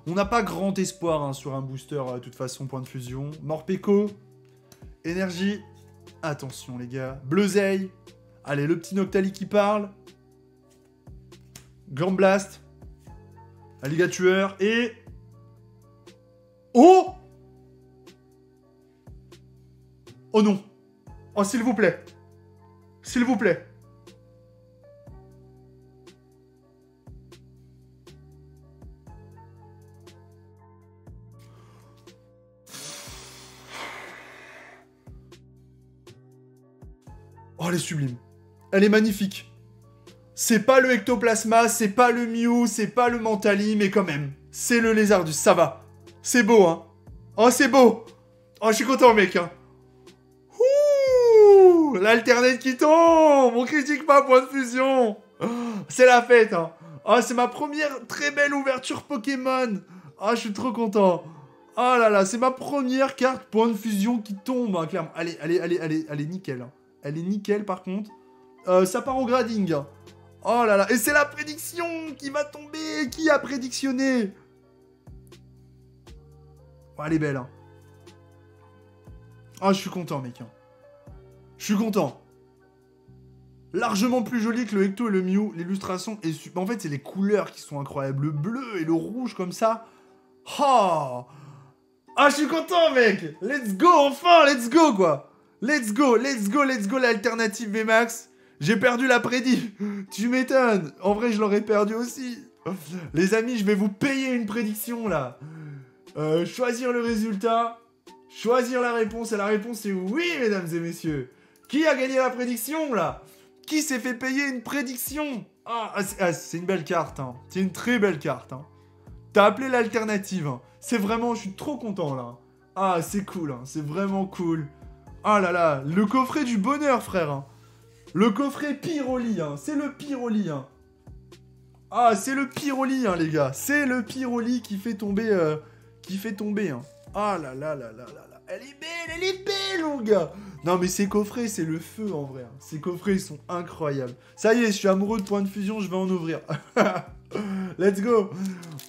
On n'a pas grand espoir hein, sur un booster, de toute façon, point de fusion. Morpeko. Énergie. Attention, les gars. Bleuzeil. Allez, le petit Noctali qui parle. Grand Blast. Alligator et... Oh! Oh non! Oh, s'il vous plaît! S'il vous plaît! Oh, elle est sublime. Elle est magnifique. C'est pas le Ectoplasma, c'est pas le Mew, c'est pas le Mentali, mais quand même, c'est le Lézardus, ça va. C'est beau, hein. Oh, c'est beau. Oh, je suis content, mec, hein. Ouh, l'alternate qui tombe. On critique pas, point de fusion. Oh, c'est la fête, hein. Oh, c'est ma première très belle ouverture Pokémon. Oh, je suis trop content. Oh là là, c'est ma première carte point de fusion qui tombe, hein, clairement. Allez, nickel. Hein. Elle est nickel, par contre. Ça part au grading, hein. Oh là là, et c'est la prédiction qui va tomber. Qui a prédictionné? Oh, elle est belle, hein. Oh, je suis content, mec. Hein. Je suis content. Largement plus joli que le Ecto et le Mew. L'illustration est super. En fait, c'est les couleurs qui sont incroyables. Le bleu et le rouge comme ça. Oh. Ah, je suis content, mec. Let's go, enfin, let's go, quoi. Let's go, l'alternative VMAX. J'ai perdu la prédit. Tu m'étonnes. En vrai, je l'aurais perdu aussi. Les amis, je vais vous payer une prédiction, là. Choisir le résultat. Choisir la réponse, et la réponse est oui, mesdames et messieurs. Qui a gagné la prédiction, là? Qui s'est fait payer une prédiction? C'est une belle carte, hein. C'est une très belle carte, hein. T'as appelé l'alternative, hein. C'est vraiment, je suis trop content, là. Ah, c'est cool, hein. C'est vraiment cool. Ah là là, le coffret du bonheur, frère, hein. Le coffret Pyroli, hein. C'est le Pyroli, hein. Ah, c'est le Pyroli, hein, les gars. C'est le Pyroli qui fait tomber, hein. Ah là là là là là là. Elle est belle, mon gars. Non, mais ces coffrets, c'est le feu, en vrai. Hein. Ces coffrets, ils sont incroyables. Ça y est, je suis amoureux de Point de Fusion, je vais en ouvrir. Let's go.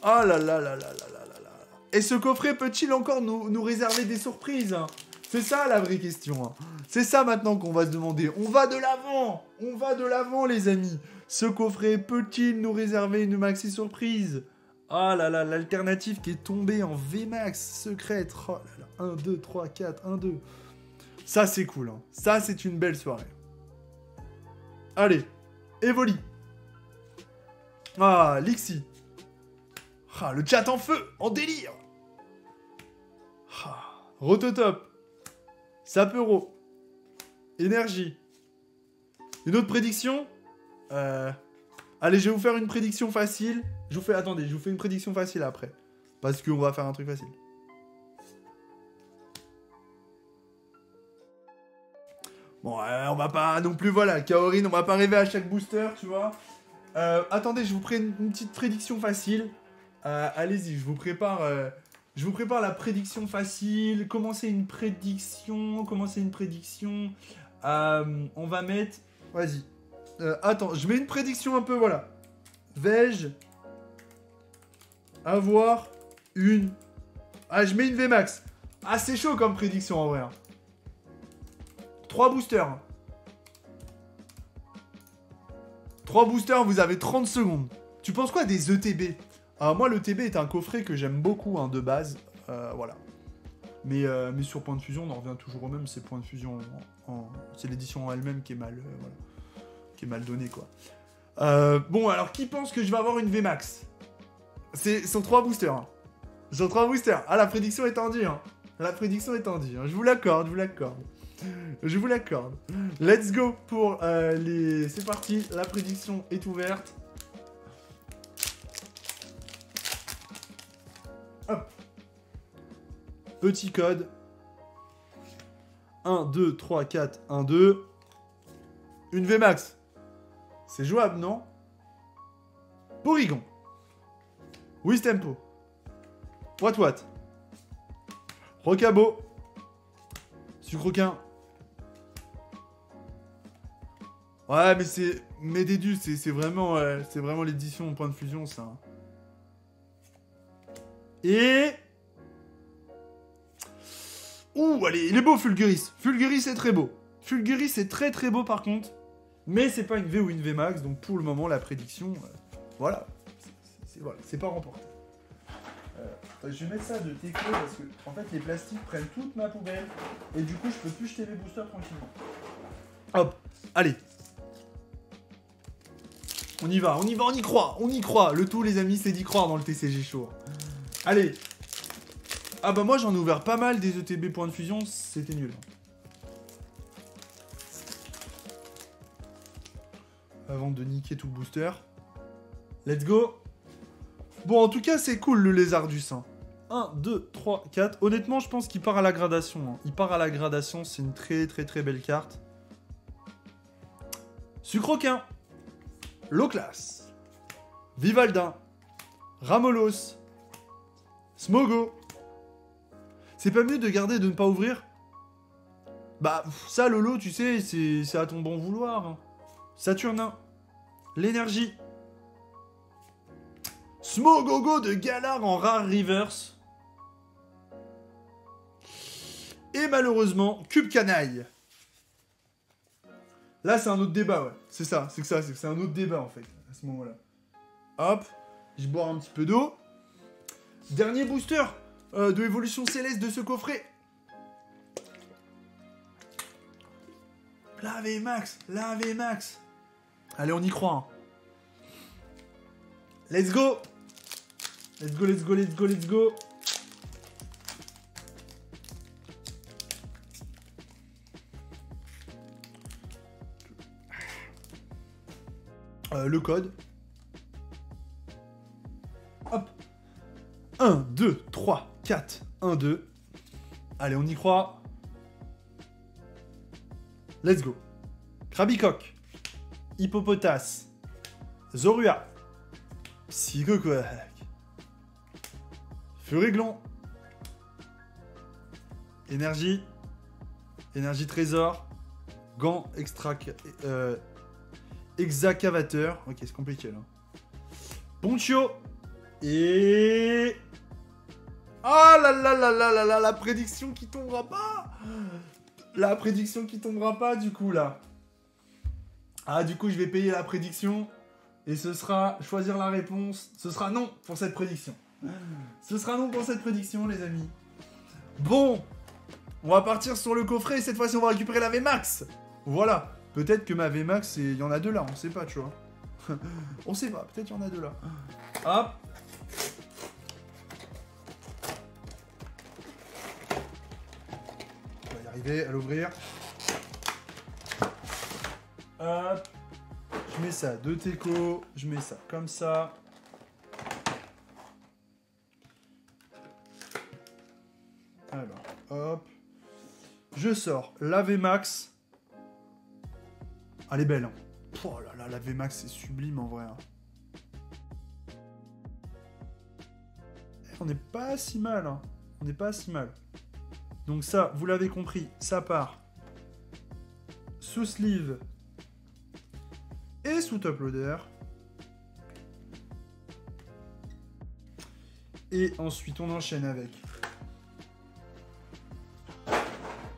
Ah là là là là là là là là. Et ce coffret peut-il encore nous réserver des surprises, hein? C'est ça, la vraie question. Hein. C'est ça, maintenant, qu'on va se demander. On va de l'avant. On va de l'avant, les amis. Ce coffret peut-il nous réserver une maxi surprise? Ah là là, l'alternative qui est tombée en VMAX secrète. Oh là là, 1, 2, 3, 4, 1, 2. Ça, c'est cool. Hein. Ça, c'est une belle soirée. Allez, Evoli. Ah, Lixi. Ah, le chat en feu, en délire. Ah, Rototop. Sapero. Énergie. Une autre prédiction? Allez, je vais vous faire une prédiction facile. Attendez, je vous fais une prédiction facile après. Parce qu'on va faire un truc facile. Bon, on va pas non plus, voilà, Kaorin, on va pas rêver à chaque booster, tu vois. Attendez, je vous ferai une petite prédiction facile. Allez-y, je vous prépare la prédiction facile. Commencez une prédiction. On va mettre... Vas-y. Attends, je mets une prédiction un peu, voilà. Vais-je avoir une... Ah, je mets une VMAX. Ah, c'est chaud comme prédiction, en vrai. 3 boosters. 3 boosters, vous avez 30 secondes. Tu penses quoi des ETB? Moi, l'ETB est un coffret que j'aime beaucoup, hein, de base. Voilà. Mais sur Point de Fusion, on en revient toujours au même. C'est Point de Fusion c'est l'édition en elle-même qui est mal... voilà. Qui est mal donnée, quoi. Bon, alors, qui pense que je vais avoir une VMAX? C'est sur 3 boosters. Hein. Sur 3 boosters. Ah, la prédiction est tendue. Hein. La prédiction est tendue. Hein. Je vous l'accorde. Let's go pour les... C'est parti. La prédiction est ouverte. Hop. Petit code. 1, 2, 3, 4, 1, 2. Une VMAX. C'est jouable, non? Porygon. Wistempo. What. Rocabo. Sucroquin. Ouais, mais c'est... Medédus, c'est vraiment l'édition Point de Fusion, ça. Et... Ouh, allez, il est beau, Fulguris. Fulguris est très beau. Fulguris est très très beau, par contre. Mais c'est pas une V ou une VMAX, donc pour le moment, la prédiction... voilà. C'est pas remporté. Je vais mettre ça de Teco parce que en fait les plastiques prennent toute ma poubelle et du coup je peux plus jeter mes boosters tranquillement. Hop, allez. On y va, on y croit. Le tout, les amis, c'est d'y croire dans le TCG Show. Allez. Ah bah moi j'en ai ouvert pas mal des ETB Point de Fusion, c'était nul. Avant de niquer tout le booster. Let's go. Bon, en tout cas, c'est cool, le Lézardus. Hein. 1, 2, 3, 4. Honnêtement, je pense qu'il part à la gradation. Hein. Il part à la gradation. C'est une très, très, très belle carte. Sucroquin. Loclas. Vivaldin. Ramolos. Smogo. C'est pas mieux de garder et de ne pas ouvrir? Bah, ça, Lolo, tu sais, c'est à ton bon vouloir. Hein. Saturnin. L'énergie. Smogogo de Galar en rare reverse. Et malheureusement, Cube Canaille. Là, c'est un autre débat, ouais. C'est un autre débat, en fait, à ce moment-là. Hop, je bois un petit peu d'eau. Dernier booster de évolution céleste de ce coffret. La VMAX. Allez, on y croit. Hein. Let's go. le code. Hop. 1, 2, 3, 4, 1, 2. Allez, on y croit. Let's go. Krabicoque. Hippopotas. Zorua. Psychoquack. Furiglon. Énergie. Énergie trésor. Gant extra... Hexacavateur. Ok, c'est compliqué là. Poncho. Et... Ah là là là là là là, la prédiction qui tombera pas. La prédiction qui tombera pas du coup là. Ah du coup je vais payer la prédiction. Et ce sera choisir la réponse. Ce sera non pour cette prédiction. Ce sera non pour cette prédiction les amis. Bon. On va partir sur le coffret et cette fois-ci on va récupérer la VMAX. Voilà. Peut-être que ma VMAX, il y en a deux là, on sait pas tu vois. On sait pas, peut-être il y en a deux là. Hop. On va y arriver à l'ouvrir. Hop. Je mets ça de Teco. Je mets ça comme ça. Alors, hop. Je sors la VMAX. Elle est belle. Hein. Oh là là, la VMAX, c'est sublime en vrai. Hein. On n'est pas si mal. Hein. On n'est pas si mal. Donc ça, vous l'avez compris, ça part sous sleeve et sous top loader. Et ensuite, on enchaîne avec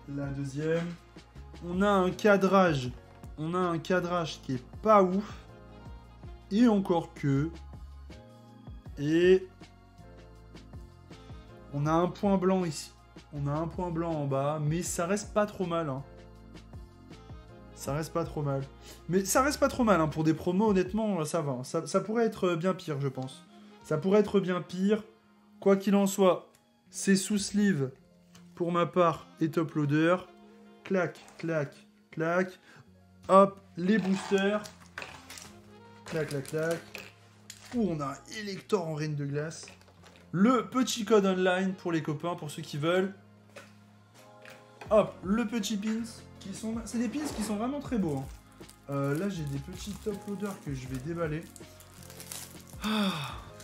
la deuxième. On a un cadrage. On a un cadrage qui est pas ouf. Et encore que. Et on a un point blanc ici. On a un point blanc en bas. Mais ça reste pas trop mal. Hein. Ça reste pas trop mal. Mais ça reste pas trop mal. Hein. Pour des promos, honnêtement, ça va. Ça pourrait être bien pire, je pense. Ça pourrait être bien pire. Quoi qu'il en soit, c'est sous sleeve pour ma part et top loader. Clac, clac, clac. Hop, les boosters. Clac, clac, clac. Ouh, on a un Elector en reine de glace. Le petit code online pour les copains, pour ceux qui veulent. Hop, le petit pins. C'est des pins qui sont vraiment très beaux. Hein. Là, j'ai des petits top loaders que je vais déballer. Ah.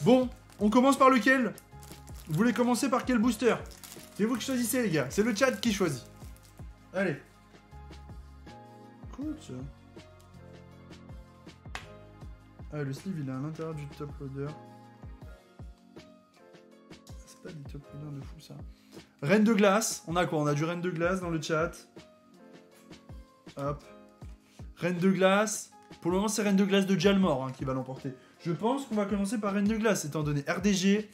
Bon, on commence par lequel? Vous voulez commencer par quel booster? C'est vous qui choisissez, les gars. C'est le chat qui choisit. Allez. Cool, ça. Ah, le sleeve, il est à l'intérieur du top loader. C'est pas des top loaders de fou, ça. Reine de glace. On a quoi? On a du reine de glace dans le chat. Hop. Reine de glace. Pour le moment, c'est reine de glace de Jalmor hein, qui va l'emporter. Je pense qu'on va commencer par reine de glace, étant donné RDG.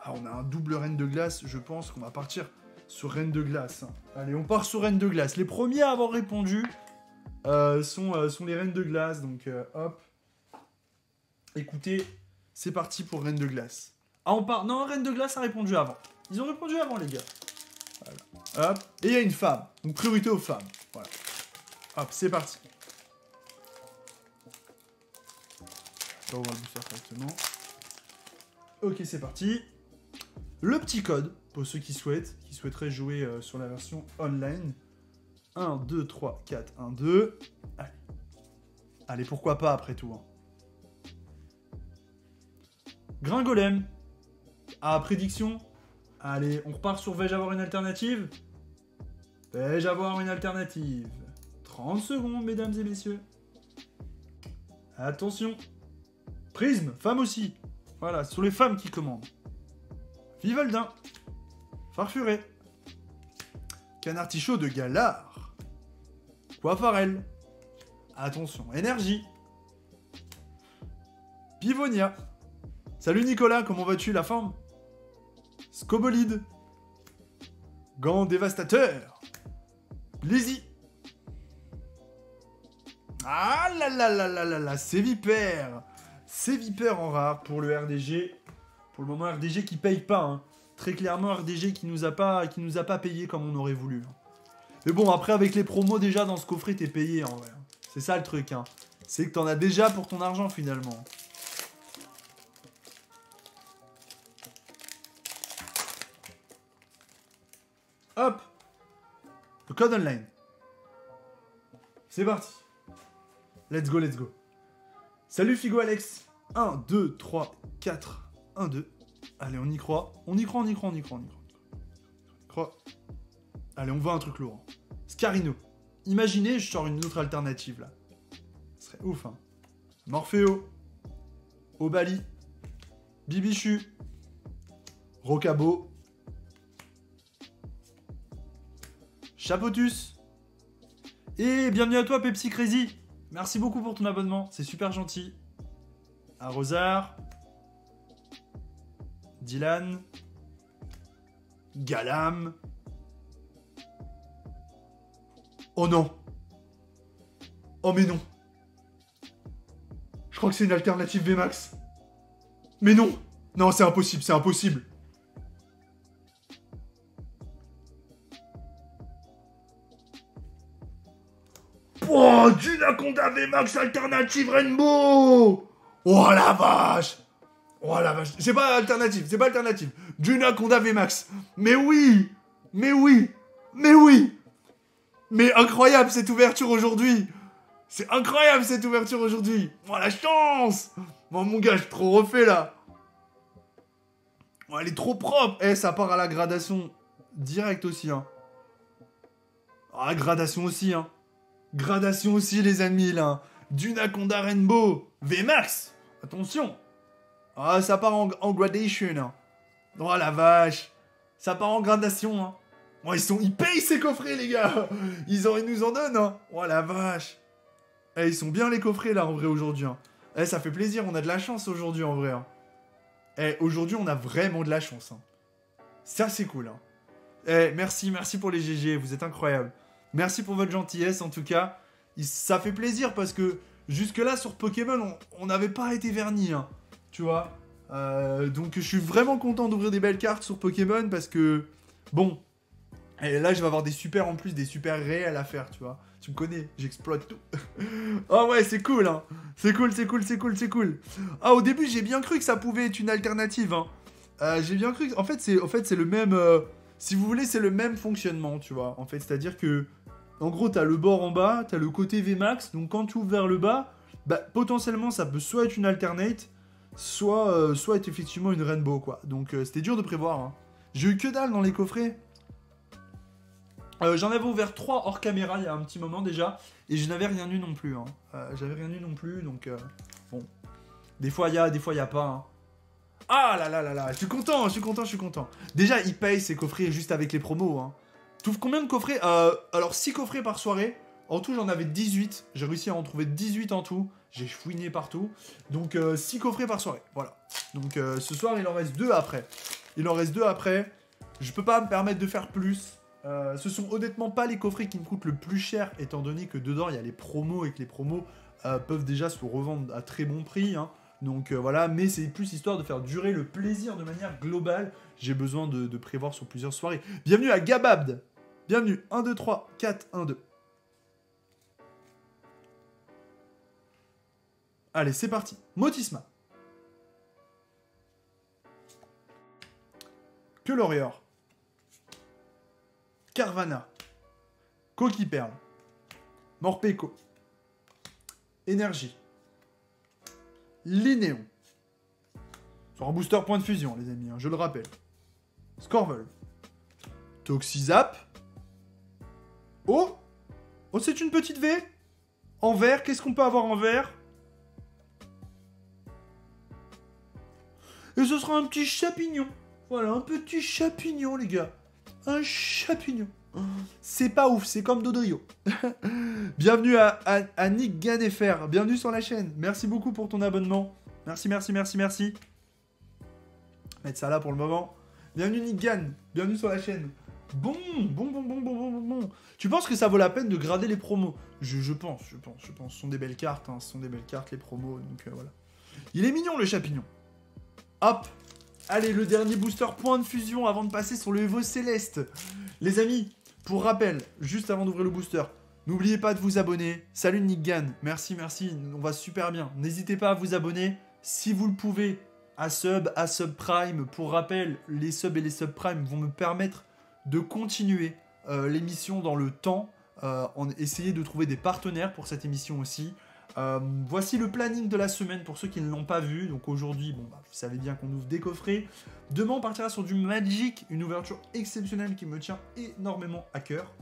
Ah, on a un double reine de glace. Je pense qu'on va partir sur reine de glace. Hein. Allez, on part sur reine de glace. Les premiers à avoir répondu sont les reines de glace. Donc, hop. Écoutez, c'est parti pour reine de glace. Ah, on part... Non, reine de glace a répondu avant. Ils ont répondu avant, les gars. Voilà. Hop. Et il y a une femme. Donc, priorité aux femmes. Voilà. Hop, c'est parti. On va le booster correctement. Ok, c'est parti. Le petit code, pour ceux qui souhaiteraient jouer sur la version online. 1, 2, 3, 4, 1, 2. Allez. Allez, pourquoi pas après tout. Hein. Gringolem. Ah, prédiction. Allez, on repart sur vais-je avoir une alternative? Vais-je avoir une alternative? 30 secondes, mesdames et messieurs. Attention. Prisme, femme aussi. Voilà, ce sont les femmes qui commandent. Viveldin. Farfuré. Canartichaud de Galard. Coiffarel. Attention, énergie. Pivonia. Salut Nicolas, comment vas-tu, la forme? Scobolide. Gant dévastateur. Lizzie. Ah là là là là là là, c'est Vipère. C'est Vipère en rare pour le RDG. Pour le moment, RDG qui paye pas. Hein. Très clairement, RDG qui nous a pas payé comme on aurait voulu. Hein. Mais bon, après, avec les promos déjà dans ce coffret, t'es payé en vrai. C'est ça le truc. Hein. C'est que t'en as déjà pour ton argent, finalement. Hop. Le code online. C'est parti. Let's go, let's go. Salut Figo Alex. 1, 2, 3, 4. 1, 2. Allez, on y croit. On y croit, on y croit, on y croit, on y croit. On y croit. Allez, on voit un truc lourd. Scarino. Imaginez, je sors une autre alternative, là. Ce serait ouf, hein. Morpheo. Obali. Bibichu. Rocabo. Chapotus. Et bienvenue à toi, Pepsi Crazy. Merci beaucoup pour ton abonnement, c'est super gentil. Arrosard. Dylan. Galam. Oh non. Oh mais non. Je crois que c'est une alternative VMAX. Mais non. Non, c'est impossible, c'est impossible. Oh, Dunaconda VMAX alternative Rainbow. Oh la vache. Oh la vache. C'est pas alternative, c'est pas alternative. Dunaconda VMAX. Mais oui. Mais oui. Mais oui. Mais incroyable cette ouverture aujourd'hui. C'est incroyable cette ouverture aujourd'hui. Oh la chance. Oh mon gars, je suis trop refait là. Oh, elle est trop propre. Eh, ça part à la gradation direct aussi, hein. Oh, la gradation aussi, hein. Gradation aussi, les amis, là. Dunaconda Rainbow. VMAX. Attention. Ah, ça part en gradation, hein. Oh la vache. Ça part en gradation, hein. Oh, ils payent ces coffrets, les gars. Ils nous en donnent, hein. Oh la vache. Eh, ils sont bien les coffrets, là, en vrai, aujourd'hui, hein. Eh, ça fait plaisir, on a de la chance aujourd'hui, en vrai, hein. Eh, aujourd'hui, on a vraiment de la chance, hein. Ça, c'est cool, hein. Eh, merci pour les GG, vous êtes incroyables. Merci pour votre gentillesse, en tout cas. Ça fait plaisir, parce que jusque-là, sur Pokémon, on n'avait pas été vernis, hein. Tu vois. Donc, je suis vraiment content d'ouvrir des belles cartes sur Pokémon, parce que... Bon. Et là, je vais avoir des super, en plus, des super réels à faire, tu vois. Tu me connais, j'exploite tout. Oh ouais, c'est cool, hein. C'est cool, c'est cool, c'est cool, c'est cool. Ah, au début, j'ai bien cru que ça pouvait être une alternative, hein. J'ai bien cru que... En fait, c'est le même... si vous voulez, c'est le même fonctionnement, tu vois. En fait, c'est-à-dire que... En gros, t'as le bord en bas, t'as le côté VMAX. Donc, quand tu ouvres vers le bas, bah, potentiellement, ça peut soit être une alternate, soit être effectivement une rainbow, quoi. Donc, c'était dur de prévoir, hein. J'ai eu que dalle dans les coffrets. J'en avais ouvert 3 hors caméra il y a un petit moment déjà, et je n'avais rien eu non plus, hein. J'avais rien eu non plus, donc bon. Des fois il y a, des fois il n'y a pas, hein. Ah là là là là, je suis content, je suis content, je suis content. Déjà, ils payent ces coffrets juste avec les promos, hein. Tu ouvres combien de coffrets? Alors 6 coffrets par soirée. En tout, j'en avais 18. J'ai réussi à en trouver 18 en tout. J'ai fouiné partout. Donc 6 coffrets par soirée, voilà. Donc ce soir, il en reste 2 après. Il en reste 2 après. Je peux pas me permettre de faire plus. Ce sont honnêtement pas les coffrets qui me coûtent le plus cher, étant donné que dedans il y a les promos et que les promos peuvent déjà se revendre à très bon prix, hein. Donc voilà, mais c'est plus histoire de faire durer le plaisir de manière globale. J'ai besoin de prévoir sur plusieurs soirées. Bienvenue à Gababd. Bienvenue. 1, 2, 3, 4, 1, 2. Allez, c'est parti. Motisma. Que l'Orior. Carvana, Coquille Perle, Morpeko, Énergie, Linéon, sur un booster point de fusion, les amis, hein, je le rappelle, Scorvel, Toxizap, oh, c'est une petite V, en vert, qu'est-ce qu'on peut avoir en vert? Et ce sera un petit chapignon, voilà, un petit chapignon, les gars. Un chapignon. C'est pas ouf, c'est comme Dodrio. Bienvenue à Nick Ganefer. Bienvenue sur la chaîne. Merci beaucoup pour ton abonnement. Merci. Mettre ça là pour le moment. Bienvenue Nick Gan. Bienvenue sur la chaîne. Bon. Tu penses que ça vaut la peine de grader les promos? Je pense. Ce sont des belles cartes, hein. Ce sont des belles cartes, les promos. Donc voilà. Il est mignon, le chapignon. Hop. Allez, le dernier booster point de fusion avant de passer sur le Evo Céleste. Les amis, pour rappel, juste avant d'ouvrir le booster, N'oubliez pas de vous abonner. Salut Nickgan. Merci, merci. On va super bien. N'hésitez pas à vous abonner si vous le pouvez. À Sub Prime. Pour rappel, les subs et les Sub Prime vont me permettre de continuer l'émission dans le temps. Essayer de trouver des partenaires pour cette émission aussi. Voici le planning de la semaine pour ceux qui ne l'ont pas vu. Donc aujourd'hui, bon, vous savez bien qu'on ouvre des coffrets. Demain, on partira sur du Magic, une ouverture exceptionnelle qui me tient énormément à cœur.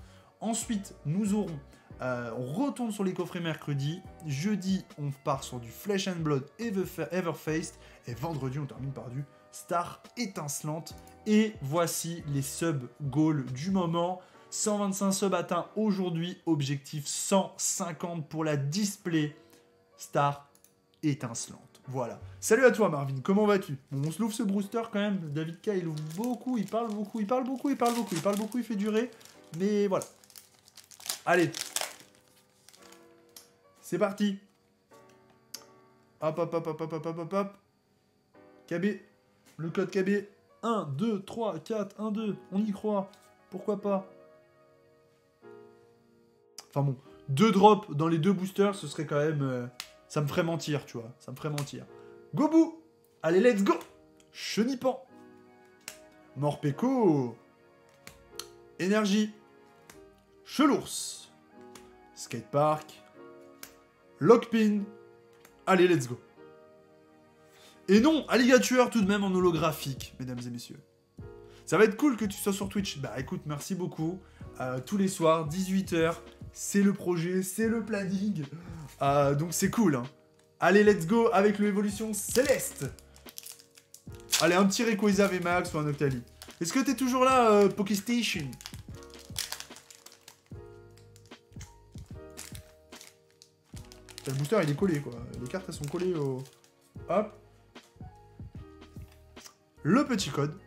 Ensuite, nous aurons... on retourne sur les coffrets mercredi. Jeudi, on part sur du Flesh and Blood Everfaced. Et vendredi, on termine par du Star étincelante. Et voici les sub goals du moment. 125 subs atteints aujourd'hui. Objectif 150 pour la display Star étincelante. Voilà. Salut à toi Marvin, comment vas-tu? Bon, on se l'ouvre ce Brewster quand même. David K, il ouvre beaucoup, il parle beaucoup, il parle beaucoup, il parle beaucoup, il parle beaucoup, il fait durer. Mais voilà. Allez. C'est parti. Hop, hop, hop, hop, hop, hop, hop, hop. KB. Le code KB. 1, 2, 3, 4, 1, 2. On y croit. Pourquoi pas? Enfin bon. 2 drops dans les 2 boosters, ce serait quand même... ça me ferait mentir, tu vois. Ça me ferait mentir. Gobu. Allez, let's go. Chenipan. Morpeko. Énergie. Chelours. Skatepark. Lockpin. Allez, let's go. Et non, Alligator tout de même en holographique, mesdames et messieurs. Ça va être cool que tu sois sur Twitch. Bah écoute, merci beaucoup. Tous les soirs, 18h, c'est le projet, c'est le planning. Donc c'est cool. Hein. Allez, let's go avec l'évolution Céleste. Allez, un petit Rayquaza VMAX ou un Octali. Est-ce que t'es toujours là, Pokéstation? Le booster, il est collé, quoi. Les cartes, elles sont collées au... Hop. Le petit code.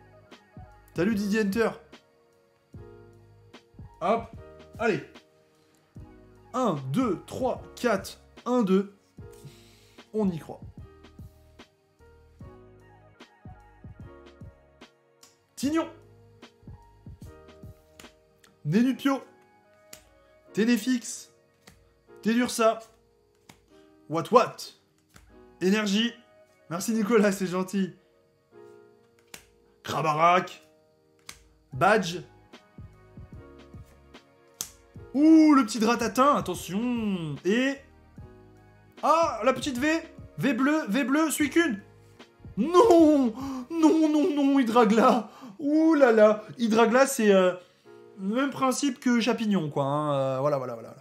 Salut Didier Hunter. Hop. Allez. 1, 2, 3, 4. 1, 2. On y croit. Tignon. Nénupio. Ténéfix. Tédursa. What. Énergie. Merci Nicolas, c'est gentil. Krabarak. Badge. Ouh, le petit Dratatin, attention. Et... Ah, la petite V. V bleu, Suicune. Non, Hydragla. Ouh là là. Hydragla, c'est le même principe que Chapignon, quoi. Hein. Voilà.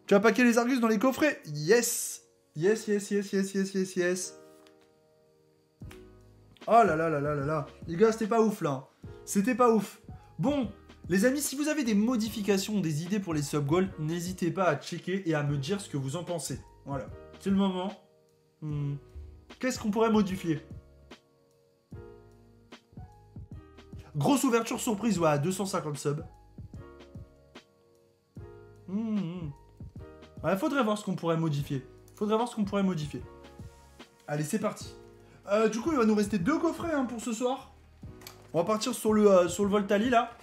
Tu as paqué les Argus dans les coffrets? Yes. Oh là là. Les gars, c'était pas ouf, là. C'était pas ouf. Bon, les amis, si vous avez des modifications, des idées pour les sub-goals, n'hésitez pas à checker et à me dire ce que vous en pensez. Voilà. C'est le moment. Qu'est-ce qu'on pourrait modifier? Grosse ouverture surprise, ouais, à 250 subs. Ouais, faudrait voir ce qu'on pourrait modifier. Allez, c'est parti. Du coup, il va nous rester 2 coffrets hein, pour ce soir. On va partir sur le Voltali, là.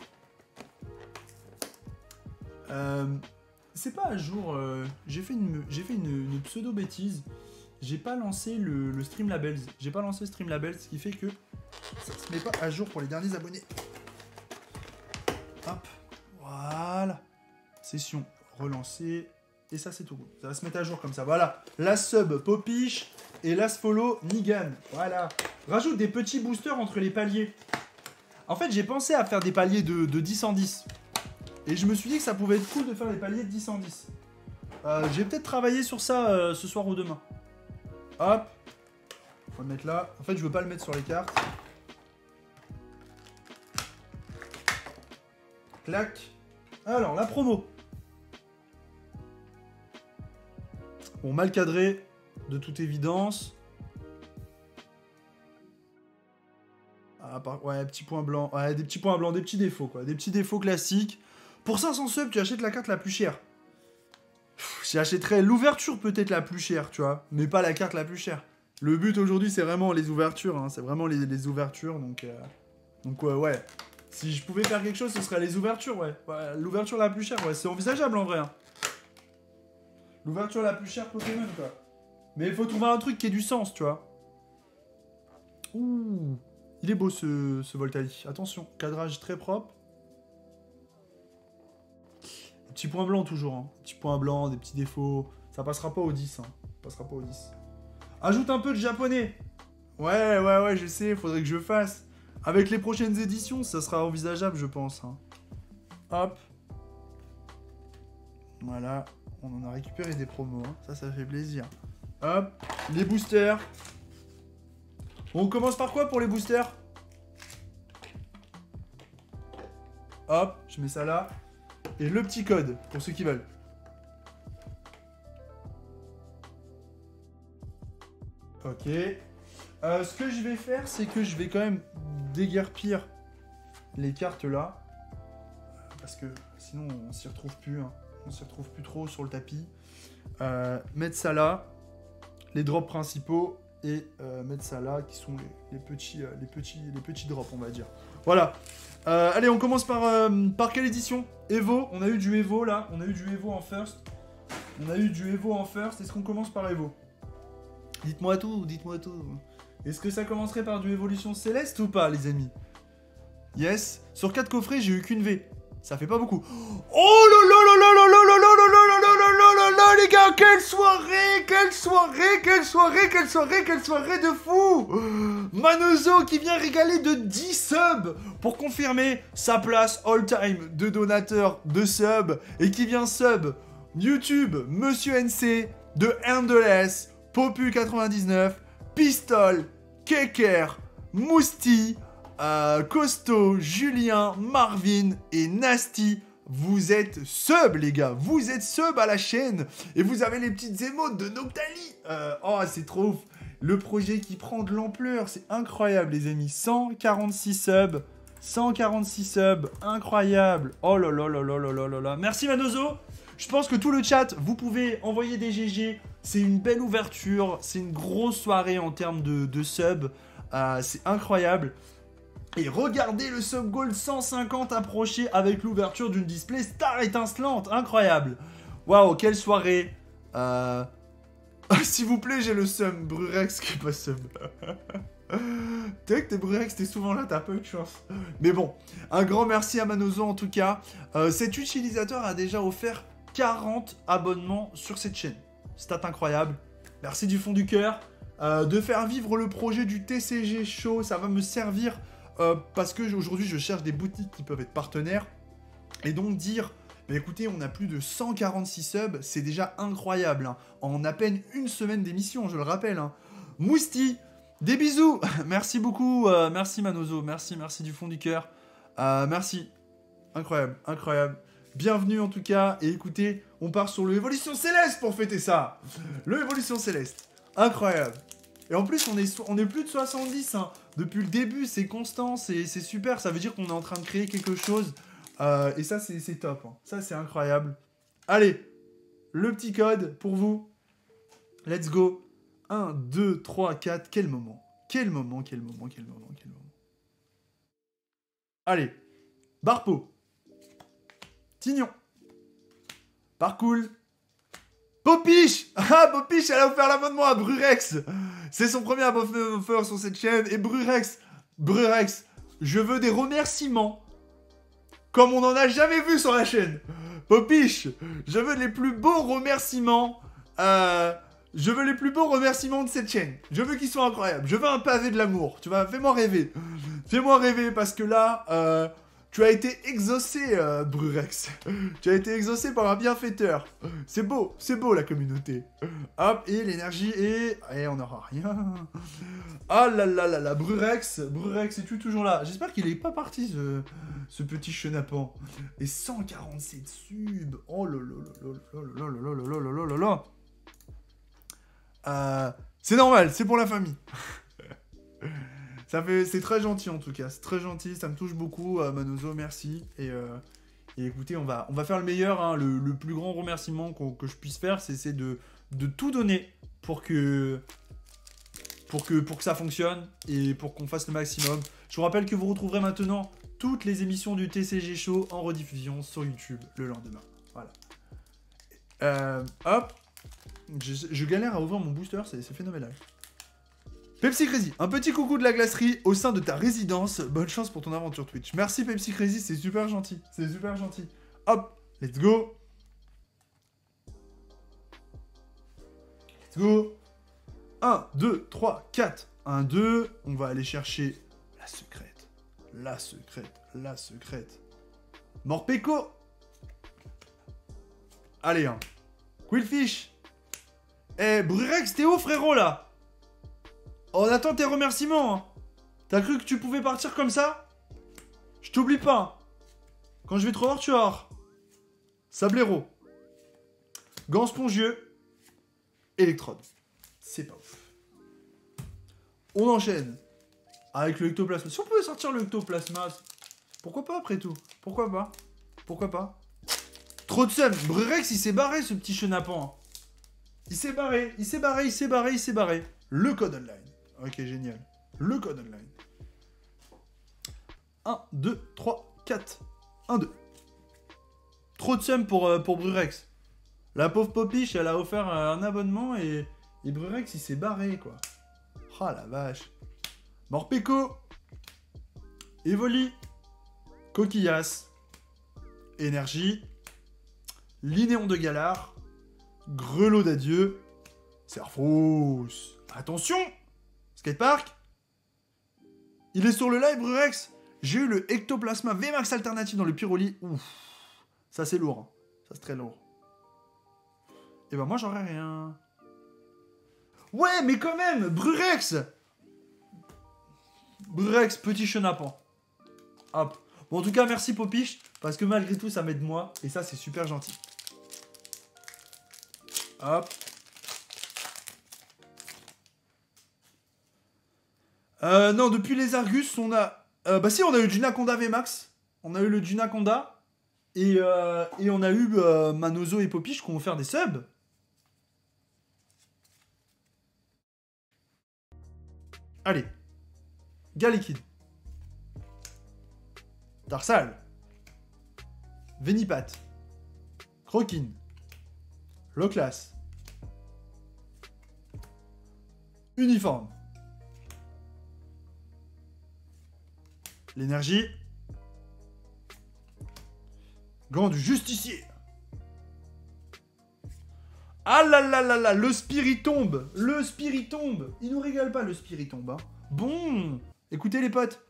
C'est pas à jour. J'ai fait une pseudo-bêtise. J'ai pas lancé le Streamlabs. Ce qui fait que ça se met pas à jour pour les derniers abonnés. Hop. Voilà. Session relancée. Et ça, c'est tout. Ça va se mettre à jour comme ça. Voilà. La sub Popiche et la follow Nigan. Voilà. Rajoute des petits boosters entre les paliers. En fait, j'ai pensé à faire des paliers de 10 en 10. Et je me suis dit que ça pouvait être cool de faire des paliers de 10 en 10. J'ai peut-être travaillé sur ça ce soir ou demain. Hop. On va le mettre là. En fait, je veux pas le mettre sur les cartes. Clac. Alors, la promo. Bon, mal cadré, de toute évidence. Ah, ouais, petit point blanc. Ouais, des petits points blancs, des petits défauts, quoi. Des petits défauts classiques. Pour 500 subs, tu achètes la carte la plus chère. J'achèterais l'ouverture peut-être la plus chère, tu vois. Mais pas la carte la plus chère. Le but aujourd'hui, c'est vraiment les ouvertures. Hein, c'est vraiment les ouvertures, donc ouais. Si je pouvais faire quelque chose, ce serait les ouvertures, ouais. L'ouverture la plus chère, ouais. C'est envisageable, en vrai. Hein. L'ouverture la plus chère Pokémon, quoi. Mais il faut trouver un truc qui ait du sens, tu vois. Ouh. Il est beau, ce Voltaï. Attention, cadrage très propre. Petit point blanc, toujours. Hein. Petit point blanc, des petits défauts. Ça passera pas au 10. Hein. Ça passera pas au 10. Ajoute un peu de japonais. Ouais, je sais, faudrait que je fasse. Avec les prochaines éditions, ça sera envisageable, je pense. Hein. Hop. Voilà. On en a récupéré des promos. Hein. Ça fait plaisir. Hop. Les boosters. On commence par quoi pour les boosters? Hop, je mets ça là. Et le petit code, pour ceux qui veulent. Ok. Ce que je vais faire, c'est que je vais quand même déguerpir les cartes là. Parce que sinon, on s'y retrouve plus. Hein. On s'y retrouve plus trop sur le tapis. Mettre ça là. Les drops principaux. Et mettre ça là, qui sont les petits drops, on va dire. Voilà. Allez, on commence par quelle édition? Evo. On a eu du Evo, là. On a eu du Evo en first. Est-ce qu'on commence par Evo? Dites-moi tout, Est-ce que ça commencerait par du Évolution Céleste ou pas, les amis? Yes. Sur 4 coffrets, j'ai eu qu'une V. Ça fait pas beaucoup. Oh là là là là là là là là là là là là là là là, les gars, quelle soirée de fou. Manozo qui vient régaler de 10 subs pour confirmer sa place all-time de donateur de subs et qui vient sub YouTube, Monsieur NC, de Endless, Popu99, Pistol, Keker, Mousti, Costo, Julien, Marvin et Nasty. Vous êtes sub, les gars. Vous êtes sub à la chaîne. Et vous avez les petites émotes de Noctali. Oh, c'est trop ouf. Le projet qui prend de l'ampleur. C'est incroyable, les amis. 146 subs. 146 subs. Incroyable. Oh là là là là là là là là. Merci, Manozo. Je pense que tout le chat, vous pouvez envoyer des GG. C'est une belle ouverture. C'est une grosse soirée en termes de subs. C'est incroyable. Et regardez le sub goal 150 approcher avec l'ouverture d'une display star étincelante. Incroyable. Waouh, quelle soirée. S'il vous plaît, j'ai le sub. Brurex qui est pas sub. Tu sais que t'es Brurex, t'es souvent là, t'as pas eu de chance. Mais bon, un grand merci à Manozo en tout cas. Cet utilisateur a déjà offert 40 abonnements sur cette chaîne. Stat incroyable. Merci du fond du cœur. De faire vivre le projet du TCG Show, ça va me servir... parce que aujourd'hui je cherche des boutiques qui peuvent être partenaires et donc dire mais écoutez, on a plus de 146 subs, c'est déjà incroyable hein. En à peine une semaine d'émission, je le rappelle hein. Mousti, des bisous. Merci beaucoup, merci Manozo, merci du fond du cœur, merci, incroyable, bienvenue en tout cas. Et écoutez, on part sur le Évolution Céleste pour fêter ça. Le Évolution Céleste, incroyable. Et en plus, on est plus de 70 hein. Depuis le début, c'est constant, c'est super. Ça veut dire qu'on est en train de créer quelque chose. Et ça, c'est top. Hein. Ça, c'est incroyable. Allez, le petit code pour vous. Let's go. 1, 2, 3, 4. Quel moment. Allez. Barpo. Tignon. Parcool. Popiche. Ah, Popiche, elle a offert l'abonnement à Brurex. C'est son premier abonnement sur cette chaîne. Et Brurex, je veux des remerciements comme on n'en a jamais vu sur la chaîne. Popiche, je veux les plus beaux remerciements. Je veux les plus beaux remerciements de cette chaîne. Je veux qu'ils soient incroyables. Je veux un pavé de l'amour. Tu vois, fais-moi rêver. Fais-moi rêver parce que là... tu as été exaucé, Brurex. Tu as été exaucé par un bienfaiteur. C'est beau la communauté. Hop, et l'énergie et on n'aura rien. Ah là là là là, Brurex, es-tu toujours là? J'espère qu'il est pas parti, ce petit chenapan. Et 147 subs. Oh là là là là là là là là là. C'est normal, c'est pour la famille. C'est très gentil en tout cas, c'est très gentil, ça me touche beaucoup, Manozo, merci. Et écoutez, on va faire le meilleur, hein, le plus grand remerciement que je puisse faire, c'est de tout donner pour que ça fonctionne et pour qu'on fasse le maximum. Je vous rappelle que vous retrouverez maintenant toutes les émissions du TCG Show en rediffusion sur YouTube le lendemain. Voilà. Hop, Je galère à ouvrir mon booster, c'est phénoménal. Pepsi Crazy, un petit coucou de la glacerie au sein de ta résidence. Bonne chance pour ton aventure Twitch. Merci Pepsi Crazy, c'est super gentil. C'est super gentil. Hop, let's go. Let's go. 1, 2, 3, 4. 1, 2. On va aller chercher la secrète. La secrète. La secrète. Morpeko. Allez, hein. Quillfish. Eh, Brurex, t'es où, frérot, là? On attend tes remerciements, hein. T'as cru que tu pouvais partir comme ça? Je t'oublie pas. Hein. Quand je vais te revoir, tu vas voir. Sablero. Gant spongieux. Électrode. C'est pas ouf. On enchaîne avec le ectoplasma. Si on pouvait sortir le ectoplasma, pourquoi pas après tout? Pourquoi pas? Pourquoi pas? Trop de seum. Brurex, il s'est barré, ce petit chenapan. Hein. Il s'est barré, il s'est barré, il s'est barré, il s'est barré. Le code online. Ok, génial. Le code online. 1, 2, 3, 4. 1, 2. Trop de seum pour Brurex. La pauvre Popiche, elle a offert un abonnement et Brurex, il s'est barré, quoi. Ah, la vache. Morpeko. Evoli. Coquillas. Énergie. Linéon de Galard. Grelot d'adieu. Serfos. Attention. Skatepark. Il est sur le live, Brurex. J'ai eu le ectoplasma VMAX alternatif dans le Pyroli. Ouf. Ça, c'est lourd. Hein. Ça, c'est très lourd. Et ben, moi, j'aurais rien. Ouais, mais quand même, Brurex. Brurex, petit chenapan. Hop. Bon, en tout cas, merci Popiche, parce que malgré tout, ça m'aide moi, et ça, c'est super gentil. Hop. Non, depuis les Argus, on a... bah si, on a eu du Naconda VMAX. On a eu le Dunaconda. Et on a eu Manozo et Popiche qui ont offert des subs. Allez. Galliquide. Tarsal. Venipat. Croquine. Loclas. Uniforme. L'énergie. Gant du justicier. Ah là là là là, le spiritombe. Le spiritombe. Il nous régale pas le spiritombe. Hein. Bon. Écoutez les potes.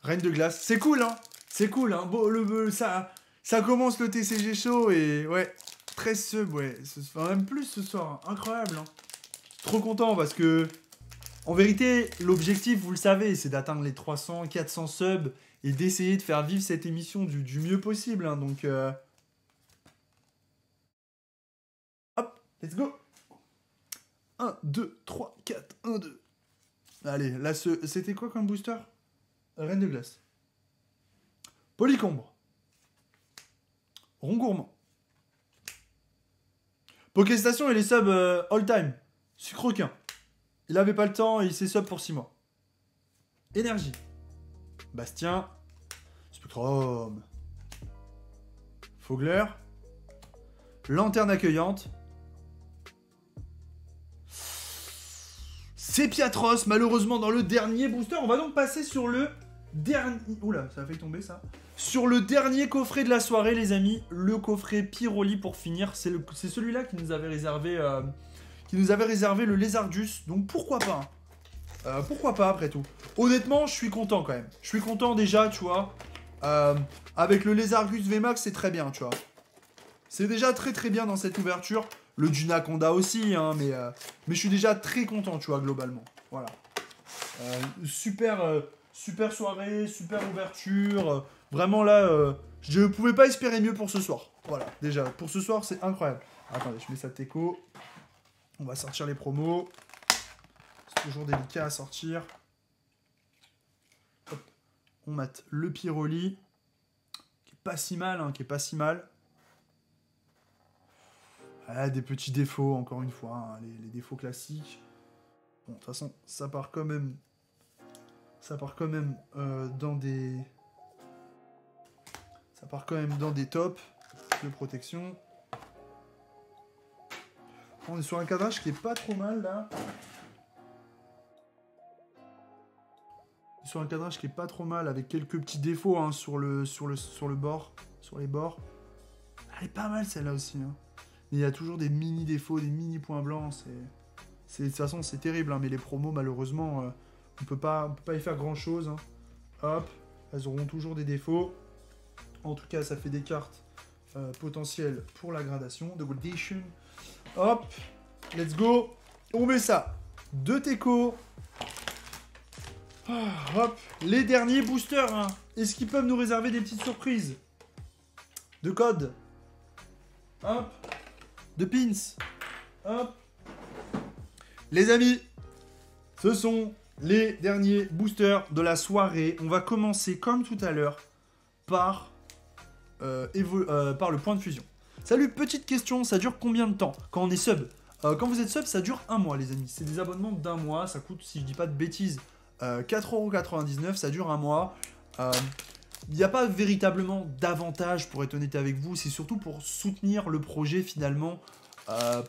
Reine de glace. C'est cool, hein. C'est cool, hein. Bon, ça commence le TCG chaud et ouais. 13 subs, ouais. Enfin, même plus ce soir. Hein. Incroyable, hein. Trop content parce que... En vérité, l'objectif, vous le savez, c'est d'atteindre les 300, 400 subs et d'essayer de faire vivre cette émission du mieux possible. Hein, donc, hop, let's go. 1, 2, 3, 4, 1, 2. Allez, là, c'était quoi comme booster? Reine de glace. Polycombre. Rond gourmand. Pokéstation et les subs all time. Sucrequin. Il avait pas le temps et il s'est sub pour 6 mois. Énergie. Bastien. Spectrum. Fogler. Lanterne accueillante. Sépiatros, malheureusement dans le dernier booster. On va donc passer sur le dernier... Oula, ça a fait tomber ça. Sur le dernier coffret de la soirée, les amis. Le coffret Pyroli pour finir. C'est celui-là qui nous avait réservé... le Lézardus, donc pourquoi pas pourquoi pas après tout. Honnêtement, je suis content quand même. Je suis content déjà, tu vois. Avec le Lézardus VMAX, c'est très bien, tu vois. C'est déjà très très bien dans cette ouverture. Le Dunaconda aussi, hein, mais je suis déjà très content, tu vois, globalement. Voilà. Super soirée, super ouverture. Vraiment là, je ne pouvais pas espérer mieux pour ce soir. Voilà, déjà, pour ce soir, c'est incroyable. Attendez, je mets ça teco. On va sortir les promos. C'est toujours délicat à sortir. Hop. On mate le Pyroli. Qui est pas si mal, hein, qui est pas si mal. Ah, des petits défauts, encore une fois. Hein, les défauts classiques. Bon, de toute façon, ça part quand même... dans des... Ça part quand même dans des tops. de protection. On est sur un cadrage qui est pas trop mal, là. Sur un cadrage qui est pas trop mal, avec quelques petits défauts hein, sur le bord, sur les bords. Elle est pas mal celle-là aussi. Hein. Mais il y a toujours des mini défauts, des mini points blancs. De toute façon, c'est terrible. Hein, mais les promos, malheureusement, on peut pas y faire grand-chose. Hein. Hop, elles auront toujours des défauts. En tout cas, ça fait des cartes potentielles pour la gradation. The Gradation. Hop, let's go. On met ça. 2 Teco. Hop, les derniers boosters. Hein. Est-ce qu'ils peuvent nous réserver des petites surprises? De codes. Hop. De pins. Hop. Les amis, ce sont les derniers boosters de la soirée. On va commencer comme tout à l'heure par le point de fusion. Salut, petite question, ça dure combien de temps quand on est sub? Quand vous êtes sub, ça dure 1 mois les amis. C'est des abonnements d'1 mois, ça coûte, si je dis pas de bêtises, 4,99€, ça dure 1 mois. Il n'y a pas véritablement d'avantage pour être honnête avec vous, c'est surtout pour soutenir le projet finalement,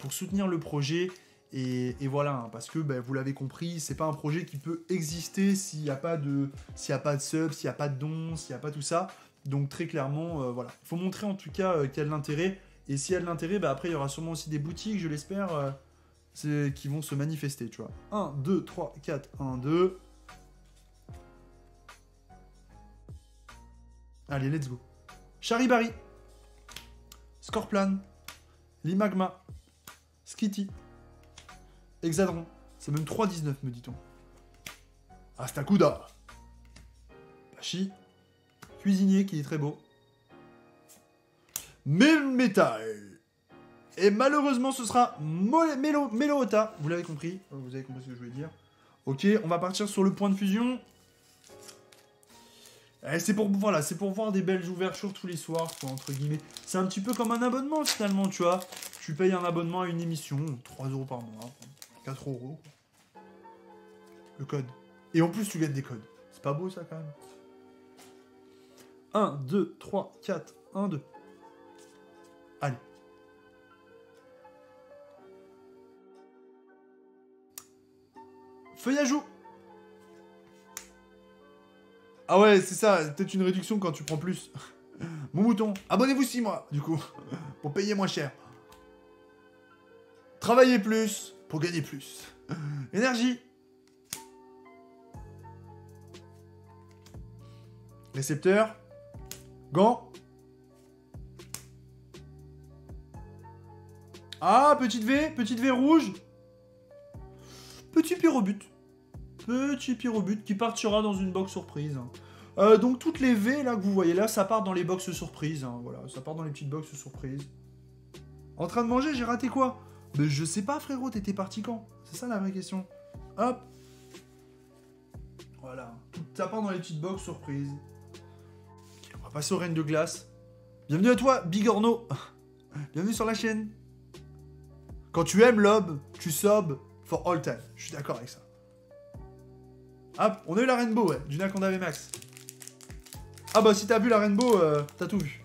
pour soutenir le projet et voilà, hein, parce que vous l'avez compris, c'est pas un projet qui peut exister s'il n'y a pas de sub, s'il n'y a pas de dons, s'il n'y a pas tout ça, donc très clairement, voilà. Il faut montrer en tout cas qu'il y a de l'intérêt, et s'il y a de l'intérêt, après il y aura sûrement aussi des boutiques, je l'espère, qui vont se manifester, tu vois. 1, 2, 3, 4, 1, 2... Allez, let's go. Charibari. Scorplan. Limagma. Skitty. Hexadron. C'est même 3,19 me dit-on. Astakuda. Pachi. Cuisinier qui est très beau. Melmetal. Et malheureusement ce sera Meloota. Vous l'avez compris. Vous avez compris ce que je voulais dire. Ok, on va partir sur le point de fusion. C'est pour voir des belles ouvertures tous les soirs, quoi, entre guillemets. C'est un petit peu comme un abonnement, finalement, tu vois. Tu payes un abonnement à une émission, 3€ par mois, 4€. Quoi. Le code. Et en plus, tu gagnes des codes. C'est pas beau, ça, quand même. 1, 2, 3, 4, 1, 2. Allez. Feuillage. Ah ouais, c'est ça, c'est peut-être une réduction quand tu prends plus. Mon mouton, abonnez-vous 6 mois, du coup, pour payer moins cher. Travaillez plus, pour gagner plus. Énergie. Récepteur. Gants. Ah, petite V rouge. Petit pyrobut. Petit pyrobut qui partira dans une box surprise. Donc toutes les V là que vous voyez là, ça part dans les box surprises. Hein, voilà, ça part dans les petites box surprises. En train de manger, j'ai raté quoi? Mais je sais pas frérot, t'étais parti quand? C'est ça la vraie question. Hop. Voilà. Ça part dans les petites box surprises. Okay, on va passer aux reines de glace. Bienvenue à toi, Bigorno. Bienvenue sur la chaîne. Quand tu aimes l'aube, tu sobes for all time. Je suis d'accord avec ça. Hop, on a eu la Rainbow, ouais, du Nakonda Max. Ah bah si t'as vu la Rainbow, t'as tout vu.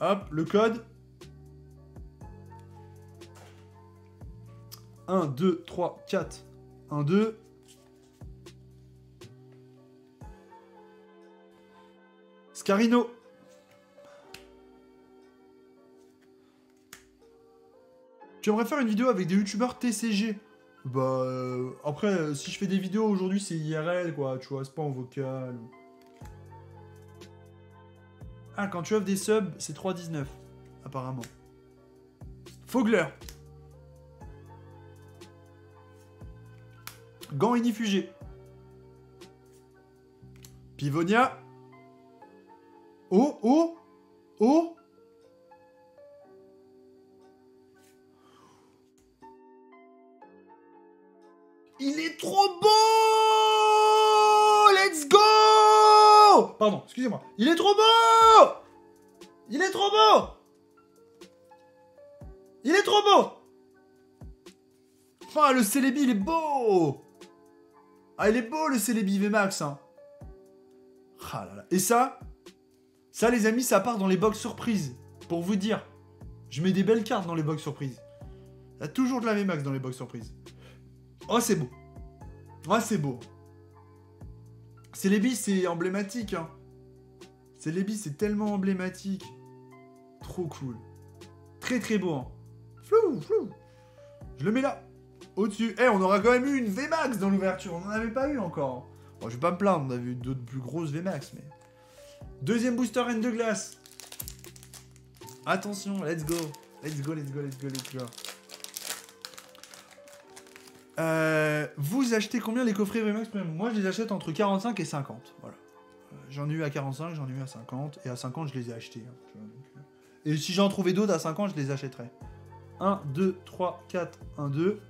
Hop, le code. 1, 2, 3, 4. 1, 2. Scarino. Tu aimerais faire une vidéo avec des youtubeurs TCG? Bah, après, si je fais des vidéos aujourd'hui, c'est IRL, quoi, tu vois, c'est pas en vocal. Ah, quand tu offres des subs, c'est 3,19, apparemment. Fogler. Gants inifugés. Pivonia. Oh, oh, oh. Il est trop beau! Let's go! Pardon, excusez-moi. Il est trop beau! Il est trop beau! Il est trop beau! Ah, le Celebi, il est beau! Ah, il est beau, le Celebi VMAX, hein. Ah là là. Et ça, Ça, les amis, ça part dans les box surprises. Pour vous dire, je mets des belles cartes dans les box surprises. Il y a toujours de la VMAX dans les box surprises. Oh, c'est beau. Oh, c'est beau. Celebi, c'est emblématique. Hein. Celebi, c'est tellement emblématique. Trop cool. Très, très beau. Hein. Flou, flou. Je le mets là. Au-dessus. Eh, on aura quand même eu une VMAX dans l'ouverture. On n'en avait pas eu encore. Bon, je vais pas me plaindre. On a vu d'autres plus grosses VMAX, mais... Deuxième booster Reine de glace. Attention, let's go. Let's go, let's go, let's go, let's go. Vous achetez combien les coffrets VMAX Premium? Moi, je les achète entre 45 et 50. Voilà. J'en ai eu à 45, j'en ai eu à 50. Et à 50, je les ai achetés. Hein. Et si j'en trouvais d'autres à 50, je les achèterais. 1, 2, 3, 4, 1, 2.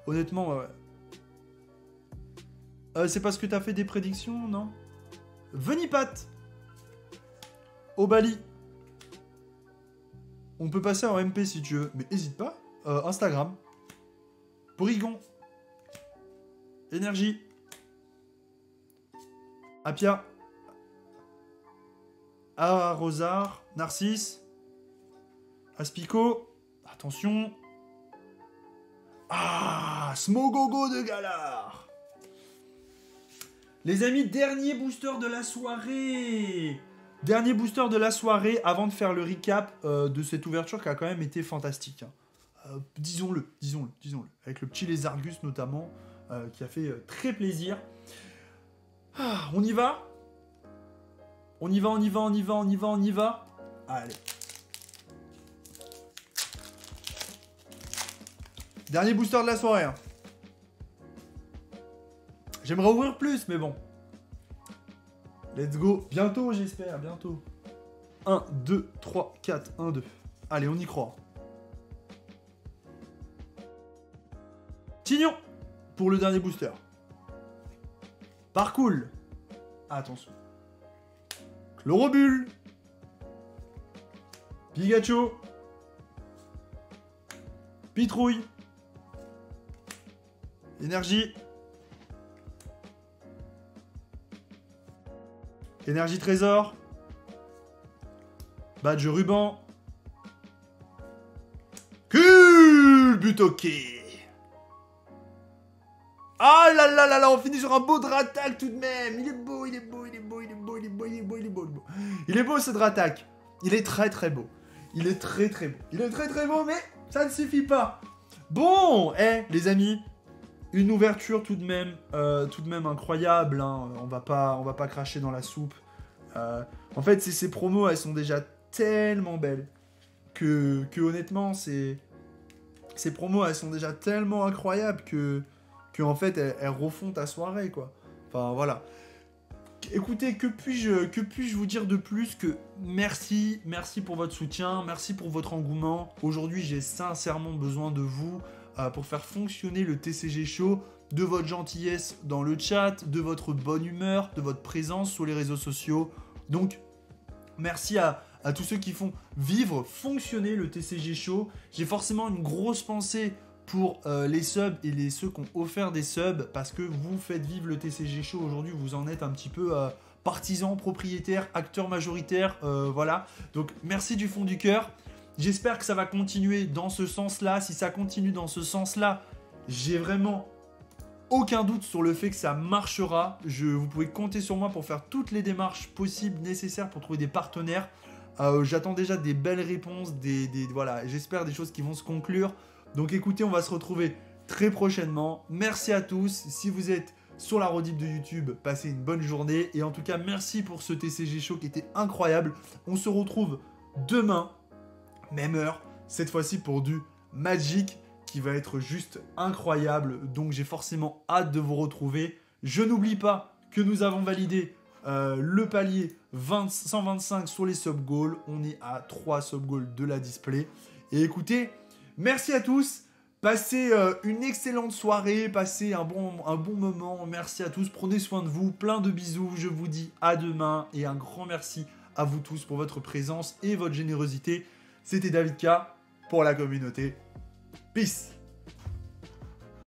Honnêtement, ouais. C'est parce que t'as fait des prédictions, non? Venipat. Obali. On peut passer en MP si tu veux, mais hésite pas. Instagram. Porygon. Énergie. Apia. Rosard. Narcisse. Aspico. Attention. Ah, Smogogo de Galar. Les amis, dernier booster de la soirée. Dernier booster de la soirée avant de faire le recap de cette ouverture qui a quand même été fantastique. Hein. Disons-le. Avec le petit Lézargus notamment, qui a fait très plaisir. Ah, on y va? On y va. Allez. Dernier booster de la soirée. Hein. J'aimerais ouvrir plus, mais bon. Let's go. Bientôt, j'espère. Bientôt. 1, 2, 3, 4, 1, 2. Allez, on y croit. Tignon pour le dernier booster. Parcours. Attention. Chlorobulle. Pikachu. Pitrouille. Énergie. Énergie trésor. Badge ruban. Culbutoké. Ah là là là là, on finit sur un beau Dratak tout de même. Il est beau. Il est beau ce Dratak. Il est très très beau. Il est très très beau, mais ça ne suffit pas. Bon, les amis, une ouverture tout de même incroyable. Hein. On va pas cracher dans la soupe. En fait, ces promos, elles sont déjà tellement belles que honnêtement, ces promos, elles sont déjà tellement incroyables que en fait, elles refont ta soirée, quoi. Enfin, voilà. Écoutez, que puis-je vous dire de plus que merci pour votre soutien, merci pour votre engouement. Aujourd'hui, j'ai sincèrement besoin de vous pour faire fonctionner le TCG Show, de votre gentillesse dans le chat, de votre bonne humeur, de votre présence sur les réseaux sociaux. Donc, merci à tous ceux qui font vivre, fonctionner le TCG Show. J'ai forcément une grosse pensée pour les subs et ceux qui ont offert des subs, parce que vous faites vivre le TCG Show aujourd'hui, vous en êtes un petit peu partisans, propriétaires, acteurs majoritaires, voilà. Donc merci du fond du cœur. J'espère que ça va continuer dans ce sens-là. Si ça continue dans ce sens-là, j'ai vraiment aucun doute sur le fait que ça marchera. Vous pouvez compter sur moi pour faire toutes les démarches possibles, nécessaires pour trouver des partenaires. J'attends déjà des belles réponses, voilà, j'espère des choses qui vont se conclure. Donc écoutez, on va se retrouver très prochainement. Merci à tous. Si vous êtes sur la rediff de YouTube, passez une bonne journée. Et en tout cas, merci pour ce TCG Show qui était incroyable. On se retrouve demain, même heure, cette fois-ci pour du Magic qui va être juste incroyable. Donc j'ai forcément hâte de vous retrouver. Je n'oublie pas que nous avons validé le palier 125 sur les sub-goals. On est à 3 sub-goals de la display. Et écoutez... Merci à tous, passez une excellente soirée, passez un bon moment, merci à tous, prenez soin de vous, plein de bisous, je vous dis à demain et un grand merci à vous tous pour votre présence et votre générosité. C'était David K pour la communauté, peace.